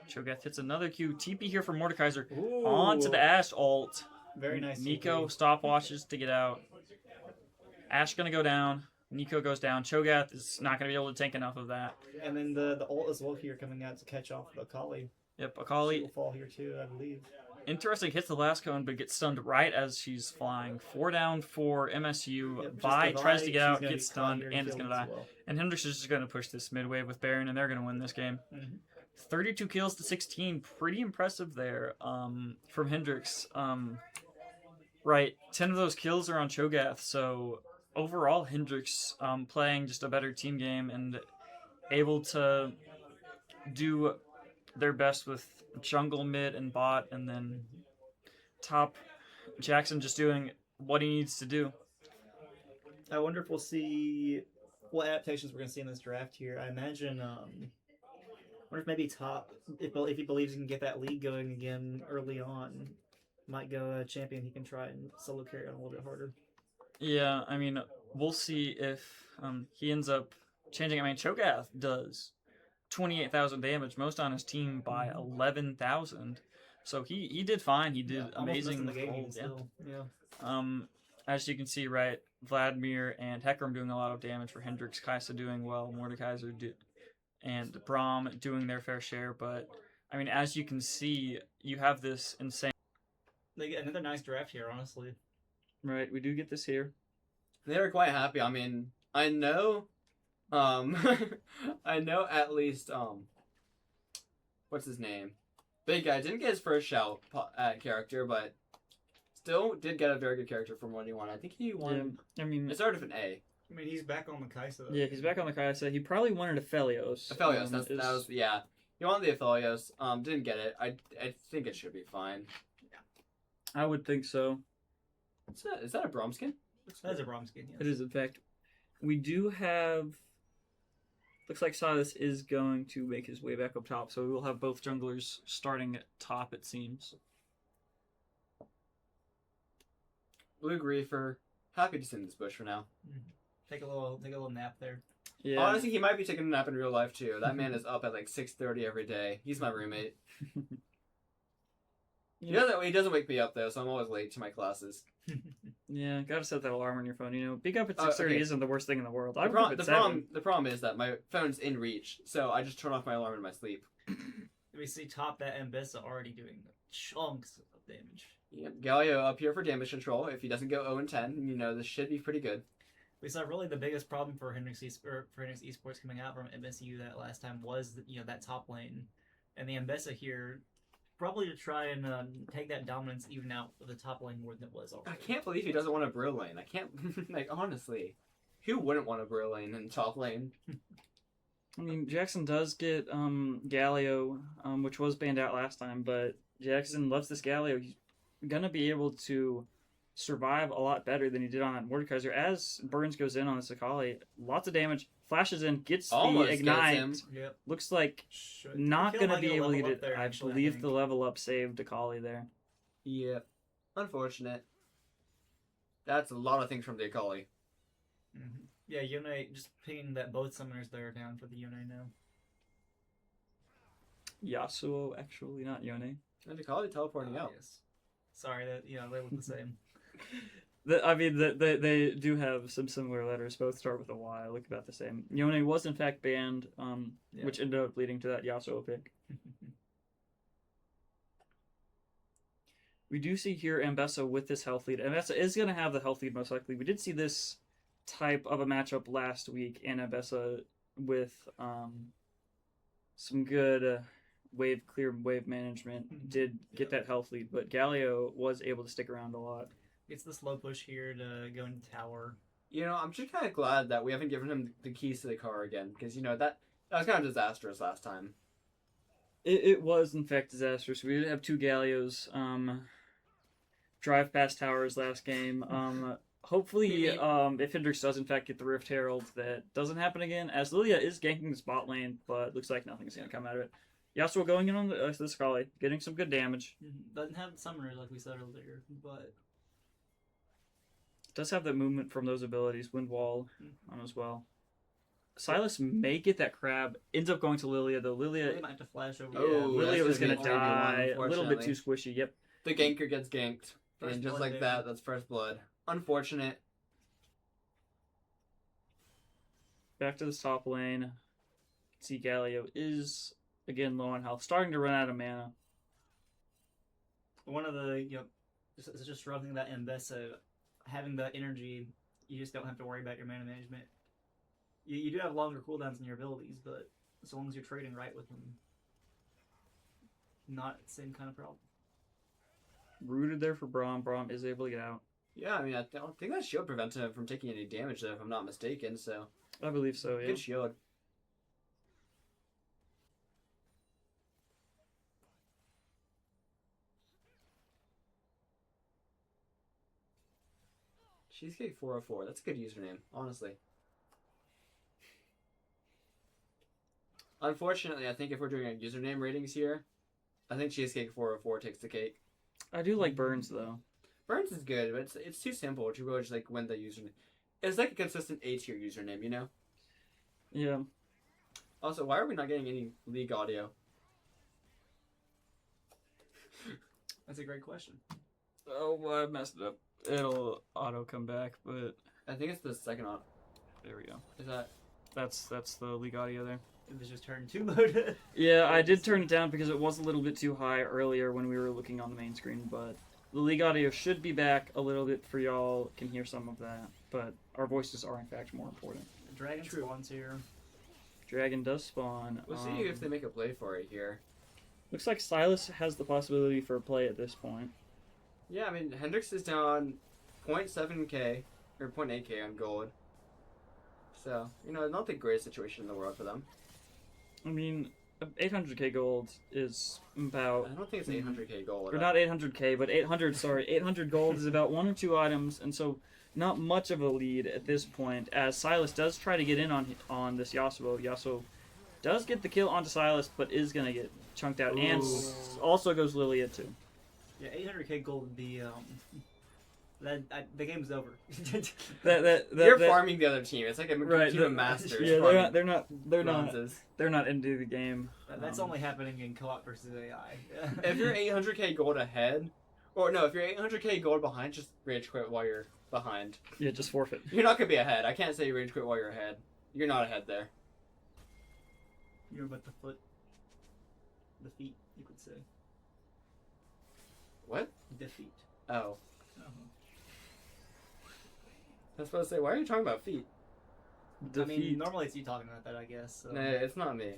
S1: Cho'Gath hits another Q. TP here for Mordekaiser. On to the Ashe ult.
S2: Very nice.
S1: Nico
S2: TP.
S1: stopwatches to get out. Ashe gonna go down. Nico goes down. Cho'Gath is not gonna be able to tank enough of that.
S2: And then the ult as well here coming out to catch off the Akali.
S1: Yep,
S2: She
S1: Akali.
S2: will fall here too, I believe.
S1: Interesting, hits the last cone, but gets stunned right as she's flying. 4 down for MSU.
S2: Yep, just
S1: Vi
S2: the
S1: tries
S2: Vi,
S1: to get
S2: she's
S1: out,
S2: gonna
S1: gets
S2: be caught
S1: stunned,
S2: here
S1: and it's
S2: killed
S1: gonna
S2: as
S1: die.
S2: well.
S1: And Hendrix is just gonna push this mid wave with Baron, and they're gonna win this game.
S2: Mhm.
S1: 32 kills to 16, pretty impressive there from Hendrix. Right, 10 of those kills are on Cho'Gath, so overall Hendrix playing just a better team game and able to do their best with jungle, mid, and bot, and then top Jaxon just doing what he needs to do.
S2: I wonder if we'll see what adaptations we're going to see in this draft here. I imagine, I wonder if maybe top, if he believes he can get that league going again early on, might go a champion he can try and solo carry on a little bit harder.
S1: Yeah, I mean, we'll see if he ends up changing. I mean, Cho'Gath does 28,000 damage, most on his team by 11,000. So he did fine. He did
S2: Almost
S1: amazing.
S2: missing the game
S1: hold,
S2: even still. Yeah.
S1: As you can see, right, Vladimir and Hecarim doing a lot of damage for Hendrix, Kaisa doing well, Mordekaiser and Braum doing their fair share. But I mean, as you can see, you have this insane.
S2: They get another nice draft here, honestly.
S1: Right, we do get this here.
S3: They were quite happy. I mean, I know, I know at least, what's his name? BigGuy didn't get his first shout at character, but still did get a very good character from what he won. I think he won.
S1: Yeah, I mean,
S3: It started with an A.
S2: I mean, he's back on the Kaisa.
S1: yeah, he's back on the Kaisa. He probably wanted Aphelios.
S3: Aphelios, that was, yeah. He wanted the Aphelios, didn't get it. I think it should be fine.
S1: I would think so.
S3: Is that a Braum skin?
S2: That is a Braum skin, yes.
S1: It is, in fact. We do have. Looks like Silas is going to make his way back up top, so we will have both junglers starting at top, it seems.
S3: BlueGreifer, happy to sit in this bush for now.
S2: Take a little nap there.
S1: Yeah.
S3: Honestly, he might be taking a nap in real life too. That man is up at like 6:30 every day. He's my roommate. He doesn't wake me up though, so I'm always late to my classes.
S1: Yeah, gotta set that alarm on your phone. You know, being up at 6:30
S3: okay.
S1: isn't the worst thing in the world.
S3: The problem is that my phone's in reach, so I just turn off my alarm in my sleep.
S2: We see top that Mbissa already doing chunks of damage.
S3: Yep, Galio up here for damage control. If he doesn't go 0-10, you know this should be pretty good.
S2: We saw really the biggest problem for Hendrix Esports coming out from MSU that last time was that top lane, and the Mbissa here probably to try and take that dominance even out of the top lane more than it was already.
S3: I can't believe he doesn't want a Bro lane. I can't like honestly, who wouldn't want a Bro lane in top lane?
S1: I mean, Jaxon does get Galio, which was banned out last time, but Jaxon loves this Galio. He's gonna be able to survive a lot better than he did on that Mordekaiser. As Burnz goes in on this Akali, lots of damage, flashes in, gets
S3: Almost
S1: the
S3: gets
S1: ignite.
S3: him.
S2: Yep.
S1: Looks like
S2: Should-
S1: not
S2: Kill
S1: gonna
S2: might
S1: be
S2: get a
S1: able to
S2: level
S1: get
S2: up there,
S1: it. I
S2: actually,
S1: believe
S2: think.
S1: the level up saved Akali there.
S3: Yep. Unfortunate. That's a lot of things from the Akali.
S2: Mm-hmm. Yeah, Yone just pinging that both summoners there down for the Yone now.
S1: Yasuo, actually, not Yone.
S3: And Akali teleporting out.
S2: Yes. Sorry that they look the same.
S1: They do have some similar letters. Both start with a Y. Look about the same. Yone was in fact banned,
S2: Yeah.
S1: which ended up leading to that Yasuo pick. We do see here Mbessa with this health lead. Mbessa is going to have the health lead most likely. We did see this type of a matchup last week in Mbessa with some good wave management. Did get that health lead, but Galio was able to stick around a lot.
S2: Gets the slow push here to go into tower.
S3: You know, I'm just kind of glad that we haven't given him the keys to the car again, because you know that was kind of disastrous last time.
S1: It was in fact disastrous. We did have 2 Gallios drive past towers last game. Hopefully, if Hendrix does in fact get the Rift Herald, that doesn't happen again. As Lilia is ganking the spot lane, but looks like nothing's gonna come out of it. Yasuo going in on the Scully, getting some good damage.
S2: Doesn't have summoners like we said earlier, but
S1: Does have that movement from those abilities, Wind Wall on as well. Silas may get that crab, ends up going to Lilia, though Lilia
S2: they might have to flash over.
S3: Oh,
S1: Lilia was
S3: that's
S1: gonna
S3: gonna be
S1: die.
S3: 3v1,
S1: A little bit too squishy, yep.
S3: The ganker gets ganked,
S2: First
S3: and just
S2: blood,
S3: like
S2: baby.
S3: that, that's first blood. Unfortunate.
S1: Back to the top lane. See Galio is again low on health, starting to run out of mana.
S2: One of the just struggling that Mbessa, having the energy, you just don't have to worry about your mana management. You do have longer cooldowns in your abilities, but as long as you're trading right with them, not the same kind of problem.
S1: Rooted there for Braum. Braum is able to get out.
S3: Yeah, I mean, I don't think that shield prevented him from taking any damage there, if I'm not mistaken, so.
S1: I believe so, yeah.
S3: Good shield. Cheesecake 404, that's a good username, honestly. Unfortunately, I think if we're doing username ratings here, I think Cheesecake 404 takes the cake.
S1: I do like Burnz though.
S3: Burnz is good, but it's too simple to really just like win the username. It's like a consistent A tier username, you know?
S1: Yeah.
S3: Also, why are we not getting any league audio?
S2: That's a great question.
S1: Oh, I messed it up. It'll auto come back, but
S3: I think it's the second on.
S1: there we go.
S3: Is that?
S1: That's the league audio there.
S2: It was just turned too low.
S1: Yeah, I did turn it down because it was a little bit too high earlier when we were looking on the main screen, but the league audio should be back a little bit for y'all. Can hear some of that, but our voices are in fact more important.
S2: Dragon spawns here.
S1: Dragon does spawn.
S3: We'll see if they make a play for it here.
S1: Looks like Silas has the possibility for a play at this point.
S3: Yeah, I mean, Hendrix is down 0.7k, or 0.8k on gold. So, you know, not the greatest situation in the world for them.
S1: I mean, 800k gold is about...
S3: I don't think it's 800k gold.
S1: Or not 800k, but 800 gold is about 1 or 2 items, and so not much of a lead at this point, as Silas does try to get in on this Yasuo. Yasuo does get the kill onto Silas, but is going to get chunked out, and also goes Lilia too.
S2: Yeah, 800k gold would be the game's over.
S3: You're farming the other team. It's like a
S1: Right,
S3: team of masters.
S1: Yeah,
S3: farming
S1: they're
S3: bronzes.
S1: not into the game.
S2: That's only happening in co-op versus AI.
S3: If you're 800k gold ahead, or no, if you're 800k gold behind, just rage quit while you're behind.
S1: Yeah, just forfeit.
S3: You're not gonna be ahead. I can't say you rage quit while you're ahead. You're not ahead there.
S2: You're but the feet, you could say.
S3: What?
S2: Defeat.
S3: Oh. I was supposed to say, why are you talking about feet?
S2: I mean, normally it's you talking about that, I guess. So.
S3: Nah, it's not me.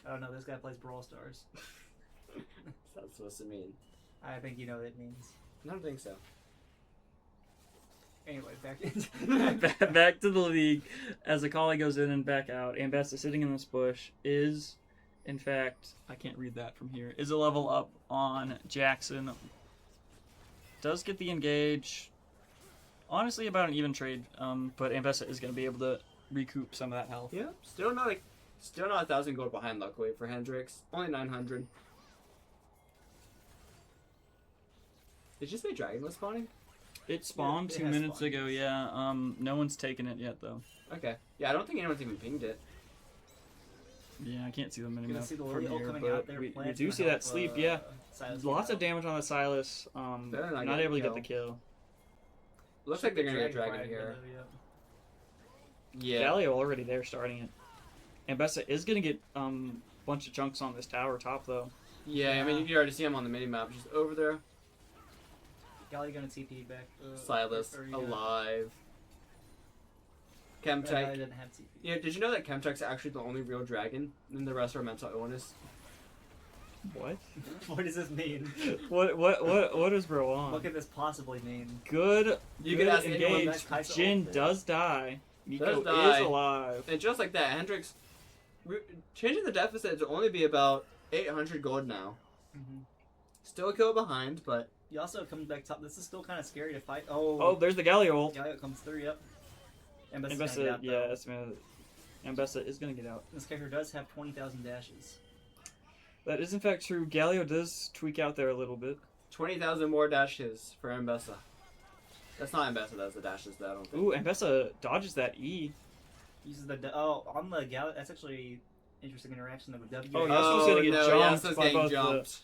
S2: I don't know. This guy plays Brawl Stars.
S3: What's that supposed to mean?
S2: I think you know what it means.
S3: I don't think so.
S2: Anyway, back
S1: back to the league as Akali goes in and back out. And Besta sitting in this bush is, in fact, I can't read that from here, is a level up on Jaxon. Does get the engage. Honestly, about an even trade, but Ambessa is going to be able to recoup some of that health.
S3: Yeah, still not 1,000 gold behind, luckily, for Hendrix. Only 900. Did you say Dragon was spawning?
S1: It spawned
S2: it
S1: 2
S2: has
S1: minutes
S2: spawned.
S1: ago, yeah. No one's taken it yet, though.
S3: Okay. Yeah, I don't think anyone's even pinged it.
S1: Yeah, I can't see the
S2: Gonna
S1: minimap
S2: see the
S1: from
S2: Lily
S1: here,
S2: coming
S1: but
S2: out there.
S1: we
S2: Plants
S1: do
S2: gonna
S1: see
S2: help,
S1: that sleep, yeah.
S2: Silas
S1: Lots
S2: get
S1: of damage on the Silas.
S3: They're not
S1: Not
S3: getting
S1: able to
S3: kill.
S1: get the kill.
S3: Looks like they're gonna get Dragon
S2: flag
S3: here.
S2: though,
S3: Yeah.
S1: Galio already there starting it. Ambessa is going to get a bunch of chunks on this tower top, though.
S3: Yeah, I mean, you can already see him on the minimap, just over there.
S2: Galli gonna TP back.
S3: Silas,
S2: or,
S3: alive.
S2: I
S3: Chemtech.
S2: didn't have TP.
S3: Yeah, did you know that Chemtech's actually the only real dragon, and the rest are mental illness?
S1: What?
S2: What does this mean?
S1: What is bro on?
S2: What could this possibly mean?
S1: Good.
S3: You
S1: good
S3: can ask anyone
S1: engaged.
S2: that Kaisa
S1: Jin
S2: ulted.
S1: does die. Nico
S3: die.
S1: is alive.
S3: And just like that, Hendrix changing the deficit to only be about 800 gold now.
S2: Mm-hmm.
S3: Still a kill behind, but
S2: He also comes back top. This is still kind of scary to fight. Oh,
S1: Oh, there's the Galio ult.
S2: Galio comes through. Yep. And
S1: Ambessa, yeah, Ambessa is gonna get out.
S2: This character does have 20,000 dashes.
S1: That is in fact true. Galio does tweak out there a little bit.
S3: 20,000 more dashes for Ambessa. That's not Ambessa, that's the dashes that I don't think.
S1: Ooh, Ambessa dodges that E.
S2: Uses the on the Galio. That's actually interesting interaction with W.
S1: Oh, Yasuo's gonna get jumped
S3: Yasuo's
S1: by
S3: getting
S1: both
S3: jumped.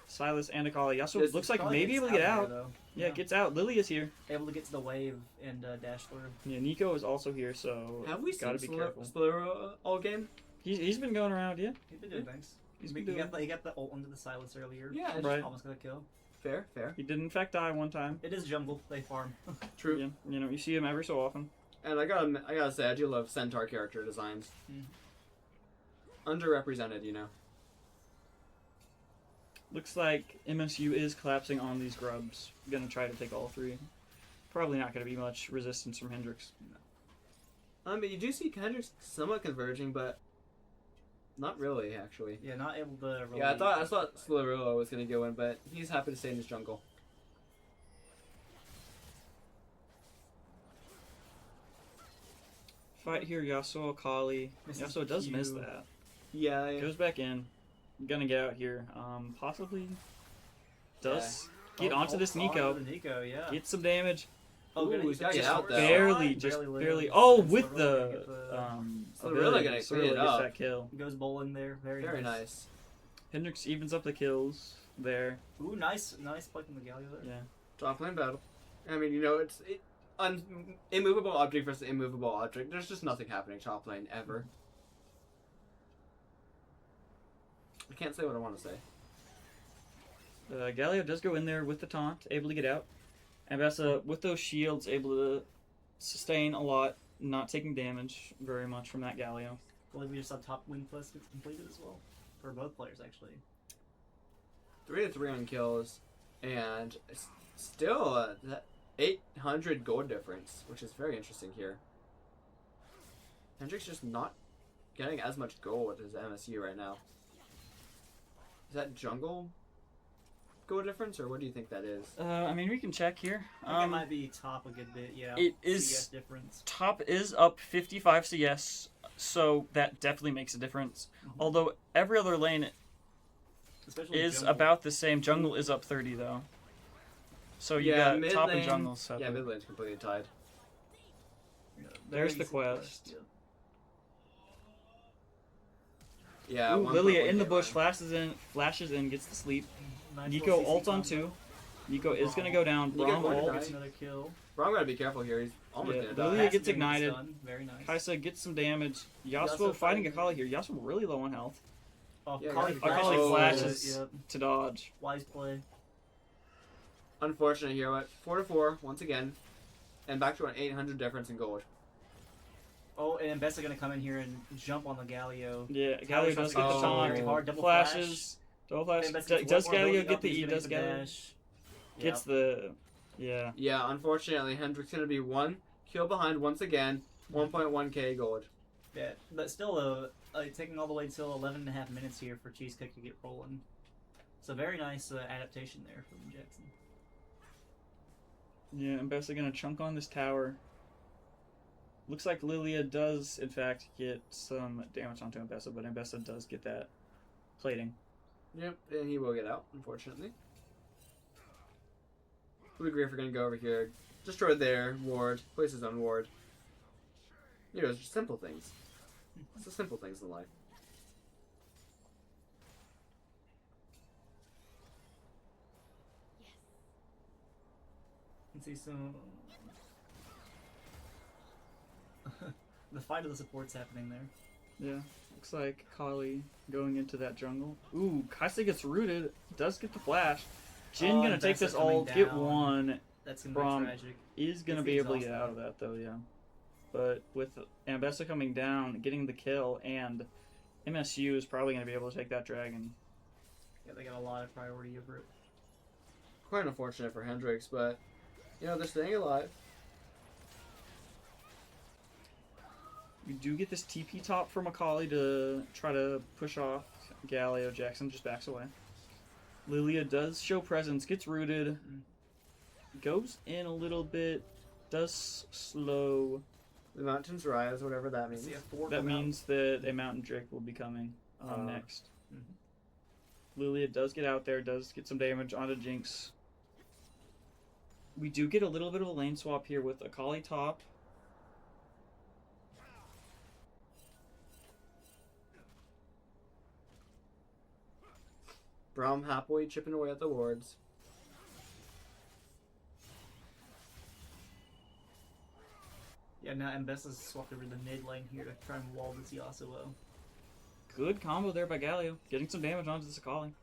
S1: Silas and Akali. Yasuo
S3: This
S1: looks like
S2: Probably
S1: maybe
S2: gets
S1: able to get
S2: there,
S1: out.
S2: though.
S1: Yeah, gets out. Lily is here.
S2: able to get to the wave and dash through.
S1: Yeah, Nico is also here, so
S3: Have we
S1: gotta
S3: seen
S1: be careful.
S3: Slorilla all game?
S1: He's been going around, yeah.
S2: He's been doing things.
S1: He's
S2: He
S1: been
S2: got,
S1: doing.
S2: he got the ult onto the Silas earlier.
S3: Yeah, it's
S1: Right.
S2: Almost got a kill.
S3: fair.
S1: He did in fact die one time.
S2: It is jungle. They farm.
S3: True.
S1: Yeah, you know, you see him every so often.
S3: And I gotta say, I do love Centaur character designs.
S2: Mhm.
S3: Underrepresented, you know.
S1: Looks like MSU is collapsing on these grubs. Gonna try to take all three. Probably not gonna be much resistance from Hendrix.
S3: I mean, you do see Hendrix somewhat converging, but not really, actually.
S2: Yeah, not able to. Really
S3: Yeah, I thought Slorilla was gonna go in, but he's happy to stay in his jungle.
S1: Fight here, Yasuo, Akali.
S2: Misses
S1: Yasuo does miss
S2: Q.
S1: that.
S3: Yeah.
S1: Goes back in. Gonna get out here. Possibly does get
S2: Oh,
S1: onto this
S2: onto
S1: Nico.
S2: the Nico, yeah.
S1: Get some damage.
S3: Ooh,
S2: good.
S3: he's gotta get
S2: just
S3: out, though.
S1: Barely,
S2: lives.
S1: just
S2: Barely
S1: barely.
S2: lives.
S1: Oh,
S2: And
S1: with
S2: Slorilla
S1: the
S2: get the-
S3: Slorilla
S1: ability.
S3: gonna
S1: Slorilla
S3: clean it
S1: gets
S3: up.
S1: that kill.
S2: Goes bowling there.
S3: Very nice.
S1: Hendrix evens up the kills there.
S2: Ooh, nice play from the Galio there.
S1: Yeah.
S3: Top lane battle. I mean, you know, immovable object versus immovable object. There's just nothing happening top lane ever. I can't say what I want to say.
S1: Galio does go in there with the taunt, able to get out. Ambessa, with those shields, able to sustain a lot, not taking damage very much from that Galio.
S2: I believe we just saw top win plus gets completed as well. For both players, actually.
S3: 3-3 on kills, and it's still that 800 gold difference, which is very interesting here. Hendrix just not getting as much gold as MSU right now. Is that jungle gold difference, or what do you think that is?
S1: I mean, we can check here.
S2: I think it might be top a good bit, yeah.
S1: It is-
S2: CS difference.
S1: Top is up 55 CS, so that definitely makes a difference. Although every other lane
S2: Especially
S1: is
S2: jungle.
S1: about the same. Jungle is up 30 though. So you
S3: Yeah,
S1: got
S3: mid
S1: top and
S3: lane-
S1: jungle separate.
S3: Yeah, mid lane's completely tied.
S2: Yeah,
S1: There's
S2: very
S1: the
S2: easy
S1: quest.
S2: yeah.
S3: Yeah,
S1: Ooh,
S3: 1.1
S1: Lilia in the
S3: K
S1: bush,
S3: line.
S1: flashes in, gets to sleep.
S2: Nice
S1: Nico
S2: little CC
S1: ult on
S2: combo.
S1: 2. Nico is gonna go down.
S3: Nico
S1: Braum
S3: going to
S1: ult.
S3: die.
S2: Gets another kill.
S3: Bro, I'm gonna be careful here. He's almost
S1: Yeah,
S3: gonna die.
S1: Lilia
S2: That's
S1: gets
S2: gonna
S1: ignited.
S2: stun. Very nice.
S1: Kaisa gets some damage. Yasuo
S2: Yasuo
S1: fighting
S2: fighting-
S1: Akali here. Yasuo really low on health.
S2: Oh,
S3: Yeah,
S2: Akali
S1: Akali
S3: Oh.
S1: flashes
S2: Yep.
S1: to dodge.
S2: Wise play.
S3: Unfortunate here, but 4-4 once again, and back to an 800 difference in gold.
S2: Oh, and Ambessa gonna come in here and jump on the Galio.
S1: Yeah,
S2: Galio
S1: Galio does get
S2: tries to
S1: the
S2: get the shot very
S1: taunt.
S2: hard, double
S1: Flashes. Double flash.
S2: Ambessa gets
S1: Does
S2: one more
S1: Galio
S2: ability
S1: get
S2: up,
S1: the
S2: he's
S1: E?
S2: gonna
S1: Does
S2: get the
S1: Galio?
S2: dash.
S1: Gets the... Yeah.
S3: Yeah, unfortunately, Hendrix gonna be one kill behind once again. 1.1k gold.
S2: Yeah, but still, taking all the way until 11.5 minutes here for Cheesecake to get rolling. So very nice adaptation there from Jaxon.
S1: Yeah, Ambessa gonna chunk on this tower. Looks like Lilia does, in fact, get some damage onto Ambessa, but Ambessa does get that plating.
S3: Yep, and he will get out, unfortunately. BlueGreifer gonna go over here, destroy their ward, place his own ward. You know, it's just simple things. It's the simple things in life.
S2: You can see some... the fight of the support's happening there.
S1: Yeah, looks like Kali going into that jungle. Ooh, Kaisa gets rooted, does get the flash. Jin
S2: Oh,
S1: gonna
S2: and
S1: take
S2: Ambessa
S1: this
S2: coming
S1: ult, get
S2: down.
S1: one,
S2: That's gonna
S1: From-
S2: be tragic.
S1: is gonna
S2: It's
S1: be
S2: the
S1: able to get
S2: exhaust
S1: out of that though, yeah. But with Ambessa coming down, getting the kill, and MSU is probably gonna be able to take that dragon.
S2: a lot of priority over it.
S3: Quite unfortunate for Hendrix, but you know they're staying alive.
S1: We do get this TP top from Akali to try to push off Galio. Jaxon just backs away. Lilia does show presence, gets rooted, goes in a little bit, does slow.
S3: The mountains rise, whatever that means.
S2: See a four
S1: That
S2: come out.
S1: means that a Mountain Drake will be coming next.
S2: Mhm.
S1: Lilia does get out there, does get some damage onto Jinx. We do get a little bit of a lane swap here with Akali top.
S3: Braum happily chipping away at the wards.
S2: Yeah, now Mbessa's swapped over to the mid lane here to try and wall this Yasuo.
S1: Good combo there by Galio, getting some damage onto this Akali.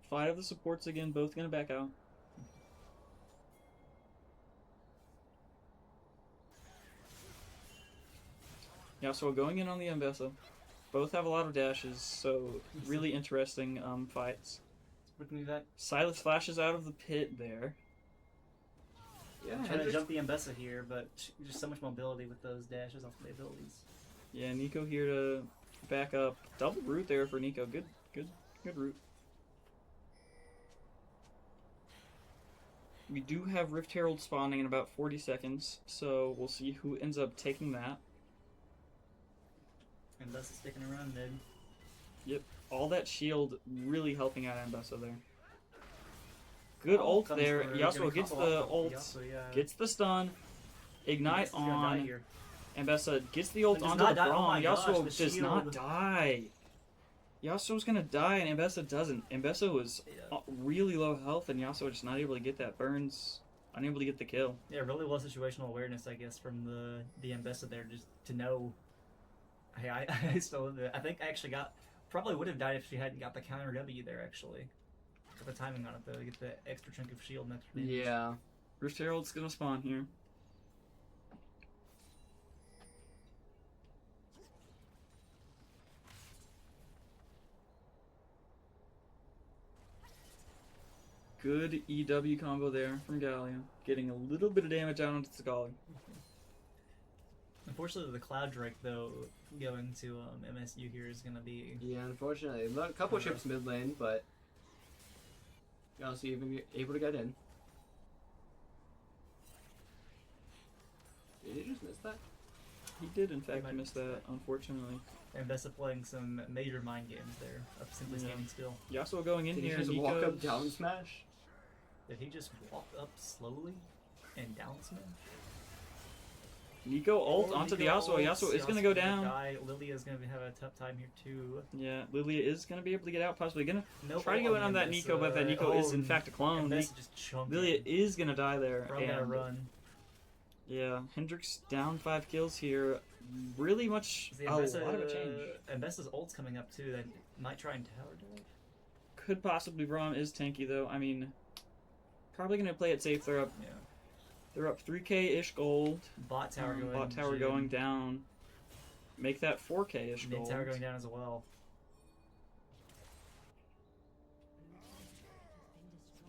S1: 5 of the supports again, both gonna back out. Yasuo going in on the Mbessa. Both have a lot of dashes, so really interesting fights.
S2: We can do that.
S1: Silas flashes out of the pit there.
S3: Yeah,
S2: Trying to
S3: Hendrix,
S2: jump the Mbessa here, but just so much mobility with those dashes off the abilities.
S1: Yeah, Nico here to back up. Double root there for Nico. Good root. We do have Rift Herald spawning in about 40 seconds, so we'll see who ends up taking that.
S2: Mbessa's sticking around mid.
S1: All that shield really helping out Ambessa there. Good
S2: Oh,
S1: ult
S2: comes
S1: there.
S2: for
S1: Yasuo
S2: getting
S1: gets
S2: combo
S1: the
S2: off of
S1: ult,
S2: Yasuo, yeah.
S1: gets the stun, ignite
S2: Mbessa's gonna die
S1: on.
S2: here.
S1: Ambessa gets the ult
S2: But does
S1: onto
S2: not
S1: the
S2: die. Oh
S1: Braum.
S2: my gosh,
S1: Yasuo
S2: the
S1: does not
S2: shield.
S1: die. Yasuo's gonna die and Ambessa doesn't. Ambessa was
S2: Yeah.
S1: really low health and Yasuo just not able to get that Burnz, unable to get the kill.
S2: Yeah, it really was situational awareness, I guess, from the Mbessa there, just to know. Hey, I still live it. I think I actually probably would have died if she hadn't got the counter W there. Actually, got the timing on it though to get the extra chunk of shield and extra damage.
S3: yeah.
S1: Rift Herald's gonna spawn here. Good EW combo there from Galio. Getting a little bit of damage out onto Tagali.
S2: Unfortunately, the Cloud Drake though going to MSU here is gonna be.
S3: Yeah, unfortunately. A couple ships mid lane, but also even be able to get in. Did he just miss that?
S1: He did in fact
S2: might
S1: miss that, unfortunately.
S2: Mbessa playing some major mind games there of simply
S1: Yeah.
S2: standing still.
S1: Yasuo going in
S3: Did he
S1: here.
S3: just walk up
S1: Nico's-
S3: down smash?
S2: Did he just walk up slowly and down smash?
S1: Nico ult
S2: Oh,
S1: onto the
S2: Nico
S1: Yasuo.
S2: ults,
S1: Yasuo is gonna go
S2: gonna
S1: down.
S2: die. Lilia's gonna have a tough time here too.
S1: Yeah, Lilia is gonna be able to get out, possibly gonna
S2: Nope,
S1: try to go in on that Nico, but that Nico is in fact a clone.
S2: Mbessa just chunked
S1: Lilia
S2: him.
S1: is gonna die there.
S2: Bro gotta
S1: and
S2: run.
S1: yeah, Hendrix down 5 kills here. Really much
S2: See,
S1: a lot of a change.
S2: Mbessa's ult's coming up too. That might try and tower dive.
S1: Could possibly Braum is tanky though. I mean, probably gonna play it safe. They're up
S2: Yeah.
S1: 3k ish gold.
S2: Bot tower going.
S1: Bot tower
S2: Jin.
S1: going down. Make that 4k ish
S2: Mid
S1: gold.
S2: tower going down as well.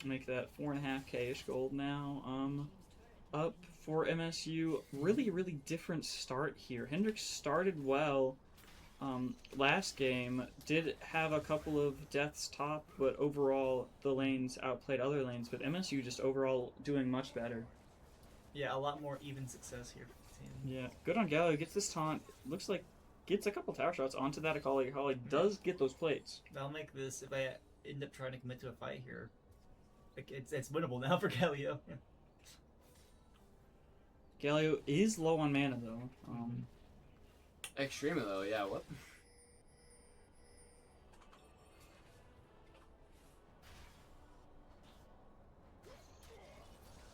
S1: Make that 4.5k ish gold now. Up for MSU. Really different start here. Hendrix started well. Last game did have a couple of deaths top, but overall the lanes outplayed other lanes. But MSU just overall doing much better.
S2: Yeah, a lot more even success here for the team.
S1: Yeah, good on Gallo. Gets this taunt. Looks like gets a couple tower shots onto that Akali. Akali does get those plates.
S2: I'll make this if I end up trying to commit to a fight here. Like, it's winnable now for Galio.
S1: Galio is low on mana though.
S3: Extremely low, yeah, what?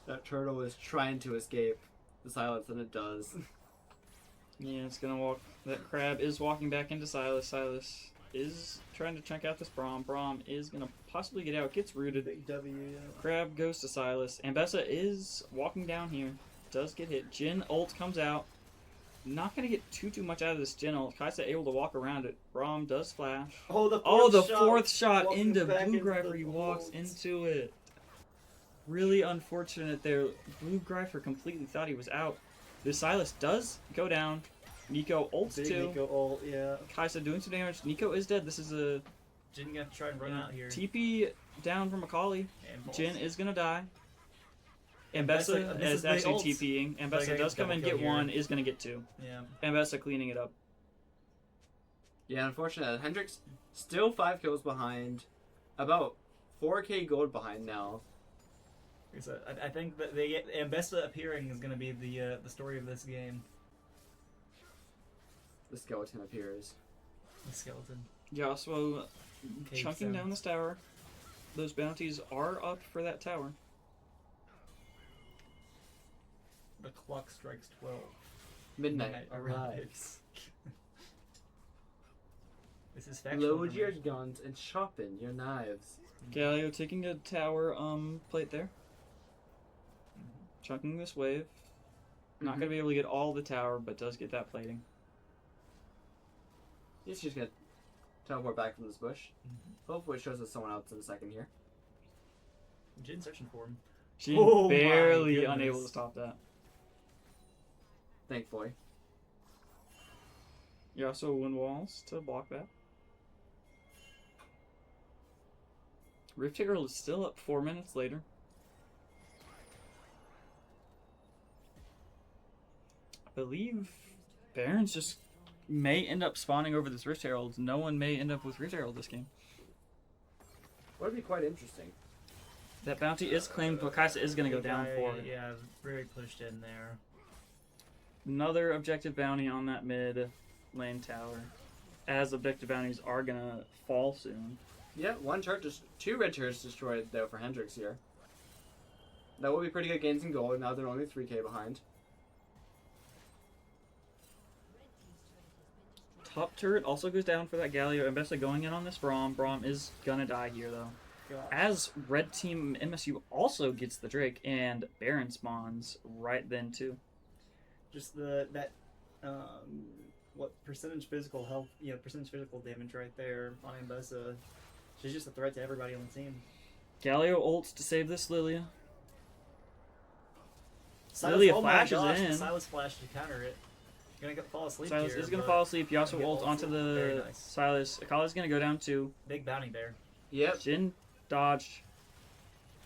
S3: That turtle is trying to escape the silence, and it does.
S1: Yeah, it's gonna walk. That crab is walking back into Silas. Silas is trying to chunk out this Braum. Braum is gonna possibly get out. Gets rooted.
S2: Big W, yeah.
S1: Crab goes to Silas. Ambessa is walking down here. Does get hit. Jin ult comes out. not going to get too much out of this General. Kaisa able to walk around it. Braum does flash.
S2: Oh, the
S1: Fourth shot
S2: walking
S1: into
S2: back into
S1: BlueGreifer.
S2: the
S1: He walks
S2: bolts.
S1: into it. Really unfortunate there. BlueGreifer completely thought he was out. The Silas does go down. Nico ults
S2: Big
S1: too.
S2: Nico ult, yeah.
S1: Kaisa doing some damage. Nico is dead. This is a
S2: Jin gonna have to try and run out here.
S1: TP down from Akali.
S2: And Pulse.
S1: Jin is gonna die.
S2: Ambessa,
S1: Ambessa
S2: this
S1: is
S2: is the
S1: actually
S2: ults.
S1: TPing. Ambessa
S2: Okay,
S1: does come and
S2: double
S1: get
S2: kill
S1: one,
S2: here.
S1: is gonna get two.
S2: Yeah.
S1: Ambessa cleaning it up.
S3: Yeah, unfortunate. Hendrix still 5 kills behind. About 4k gold behind now.
S2: So I think that they get Ambessa appearing is gonna be the story of this game.
S3: The skeleton appears.
S2: The skeleton.
S1: Yasuo
S2: Cave
S1: chunking down
S2: sounds.
S1: this tower. Those bounties are up for that tower.
S2: The clock strikes 12.
S3: Midnight
S2: Midnight
S3: arrives.
S2: This is factual
S3: Load your
S2: information.
S3: guns and sharpen your knives.
S1: Galio taking a tower plate there. Chunking this wave. Not
S3: Mhm.
S1: gonna be able to get all the tower, but does get that plating.
S3: He's just gonna teleport back from this bush.
S2: Mhm.
S3: Hopefully it shows us someone else in a second here.
S2: Jin searching for him.
S1: She
S2: Oh my
S1: barely
S2: goodness.
S1: unable to stop that.
S3: Thankfully.
S1: Yasuo wind walls to block that. Rift Herald is still up 4 minutes later. I believe Burnz just may end up spawning over this Rift Herald. No one may end up with Rift Herald this game.
S3: Would be quite interesting.
S1: That bounty is claimed, but Kaisa is going to go down for it.
S2: Yeah, very pushed in there.
S1: Another objective bounty on that mid lane tower. As objective bounties are going to fall soon.
S3: Yeah, two red turrets destroyed though for Hendrix here. That will be pretty good gains in gold. Now they're only 3k behind.
S1: Top turret also goes down for that Galio. Ambessa going in on this Braum. Braum is going to die here though. As red team MSU also gets the Drake, and Baron spawns right then too.
S2: Just what percentage physical health, percentage physical damage right there on Ambessa. She's just a threat to everybody on the team.
S1: Galio ults to save this Lilia.
S2: Silas,
S1: Lilia
S2: oh my
S1: flashes
S2: gosh,
S1: in.
S2: Silas flash to counter it. You're gonna fall asleep
S1: Silas
S2: here.
S1: is going to
S2: but
S1: fall asleep. Yasuo
S2: get
S1: ults onto
S2: ulted. Very
S1: the
S2: nice.
S1: Silas. Akali's going to go down too.
S2: Big bounty there.
S3: Yep.
S1: Jin dodged.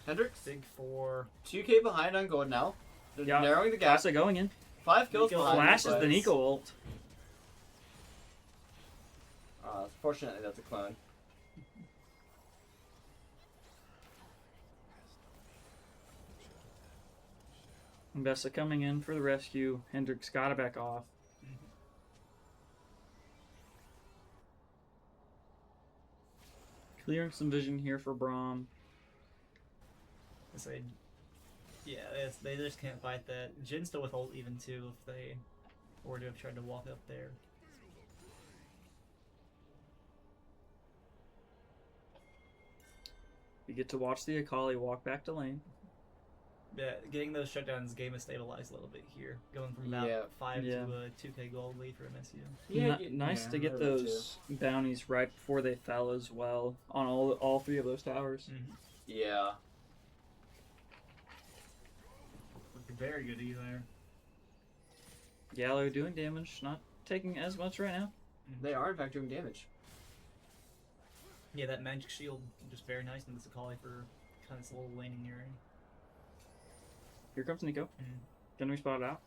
S3: Hendrix,
S2: Big 4.
S3: 2k behind on gold now. They're
S1: Yeah,
S3: narrowing the gap.
S1: Kasa going in.
S3: 5 kills
S2: Nico
S3: behind.
S1: Flashes
S3: but-
S1: the Nico ult.
S3: Fortunately, that's a clone.
S1: Ambessa coming in for the rescue. Hendrix got to back off. Clearing some vision here for Braum.
S2: They just can't fight that. Jin's still with ult even too if they were to have tried to walk up there.
S1: We get to watch the Akali walk back to lane.
S2: Yeah, getting those shutdowns, game is stabilized a little bit here, going from about
S3: Yeah.
S2: 5
S1: Yeah.
S2: to a 2k gold lead for MSU.
S1: Nice to get those bounties right before they fell as well on all three of those towers.
S3: Yeah.
S2: Very good either.
S1: Gallo doing damage, not taking as much right now.
S3: They are in fact doing damage.
S2: Yeah, that magic shield just very nice in this Akali for kind of slow laning area.
S1: Here comes Nico.
S2: Mhm.
S1: Gonna be spotted out.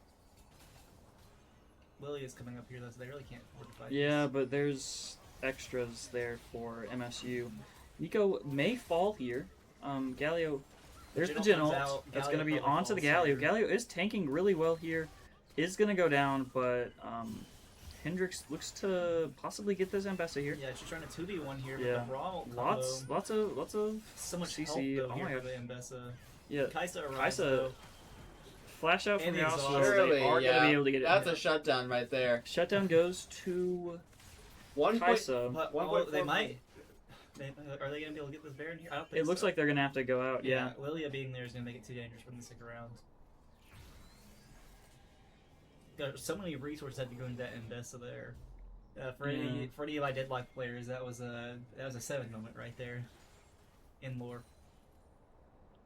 S2: Lily is coming up here though, so they really can't afford to fight.
S1: Yeah, but there's extras there for MSU. Nico may fall here. Galio, there's the
S2: Jin
S1: Jin
S2: comes
S1: ult.
S2: out,
S1: That's
S2: Galio
S1: gonna be
S2: probably
S1: onto the
S2: falls
S1: Galio.
S2: here.
S1: Galio is tanking really well here. Is gonna go down, but Hendrix looks to possibly get this Ambessa here.
S2: Yeah, she's trying to 2v1 here,
S1: Yeah.
S2: but the raw ult
S1: Lots
S2: combo,
S1: of
S2: so much
S1: CC.
S2: help though
S1: Oh
S2: here
S1: my
S2: for
S1: gosh.
S2: the Ambessa.
S1: Yeah.
S2: Kaisa arrives
S1: Kaisa
S2: though.
S1: Flash out from
S2: And
S1: the
S2: the
S1: Yasuo.
S2: exhaust.
S1: They
S3: Surely,
S1: are
S3: yeah.
S1: gonna be able to get it.
S3: That's a shutdown right there.
S1: Shutdown goes to
S3: 1 point.
S1: Kaisa.
S2: But
S3: One
S2: oh,
S3: point
S2: they
S3: four
S2: might. Are they gonna be able to get this Baron here? I don't think
S1: It looks
S2: so.
S1: like they're gonna have to go out. Yeah.
S2: Lilia being there is gonna make it too dangerous for them to stick around. so many resources had to go into that Mbessa there. For
S1: Yeah.
S2: any of my Deadlock players, that was a 7 moment right there. In lore.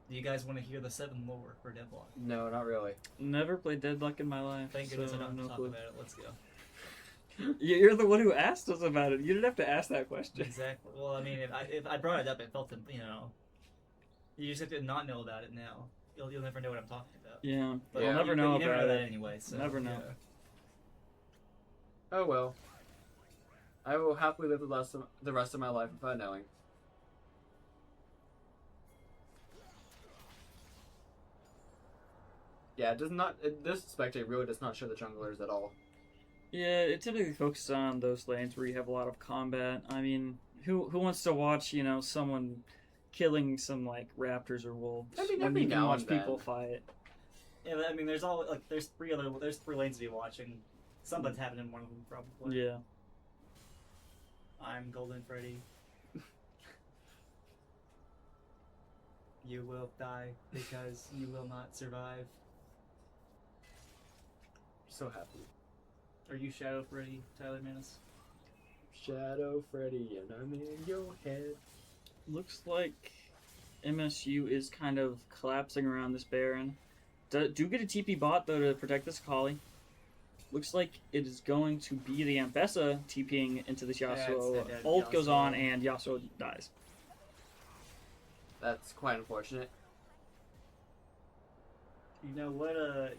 S2: Do you guys want to hear the 7 lore for Deadlock?
S3: No, not really.
S1: Never played Deadlock in my life.
S2: Thank goodness
S1: so
S2: I don't have to
S1: no
S2: talk
S1: clue.
S2: about it. Let's go.
S1: You're the one who asked us about it. You didn't have to ask that question.
S2: Exactly. Well, I mean, if I brought it up, it felt, you just have to not know about it now. You'll never know what I'm talking about.
S1: Yeah,
S2: But
S3: Yeah.
S1: I'll never
S2: you
S1: know
S2: never
S1: about
S2: know that
S1: it.
S2: anyway. So,
S1: Never know.
S2: yeah.
S3: Oh well. I will happily live the rest of my life without knowing. Yeah, it does not. This spectate really does not show the junglers at all.
S1: Yeah, it typically focuses on those lanes where you have a lot of combat. I mean, who wants to watch, someone killing some like raptors or wolves
S3: I mean,
S1: when
S3: every
S1: you can
S3: now
S1: watch
S3: and then.
S1: people fight?
S2: Yeah, but, I mean, there's three lanes to be watching. Something's happening in one of them probably.
S1: Yeah.
S2: I'm Golden Freddy. You will die because you will not survive.
S3: So happy.
S2: Are you Shadow Freddy, Tyler Manis?
S3: Shadow Freddy, and I'm in your head.
S1: Looks like MSU is kind of collapsing around this Baron. Do get a TP bot though to protect this Akali. Looks like it is going to be the Ambessa TPing into this
S2: Yeah,
S1: Yasuo.
S2: it's dead
S1: Ult goes
S2: Yasuo.
S1: on and Yasuo dies.
S3: That's quite unfortunate.
S2: You know what,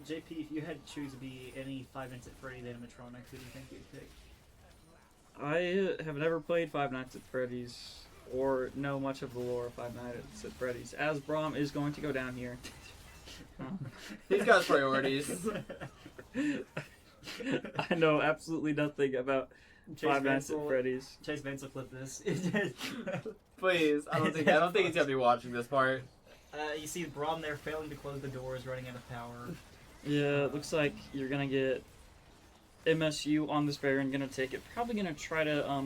S2: JP, if you had to choose to be any 5 Nights at Freddy animatronic, who do you think you'd pick?
S1: I have never played Five Nights at Freddy's or know much of the lore of Five Nights at Freddy's, as Braum is going to go down here.
S3: He's got priorities.
S1: I know absolutely nothing about Five Nights at
S2: Vancil-
S1: Freddy's.
S2: Chase Vancil clip this.
S3: Please, I don't think he's gonna be watching this part.
S2: You see Braum there failing to close the doors, running out of power.
S1: Yeah, it looks like you're gonna get MSU on this Baron, gonna take it. Probably gonna try to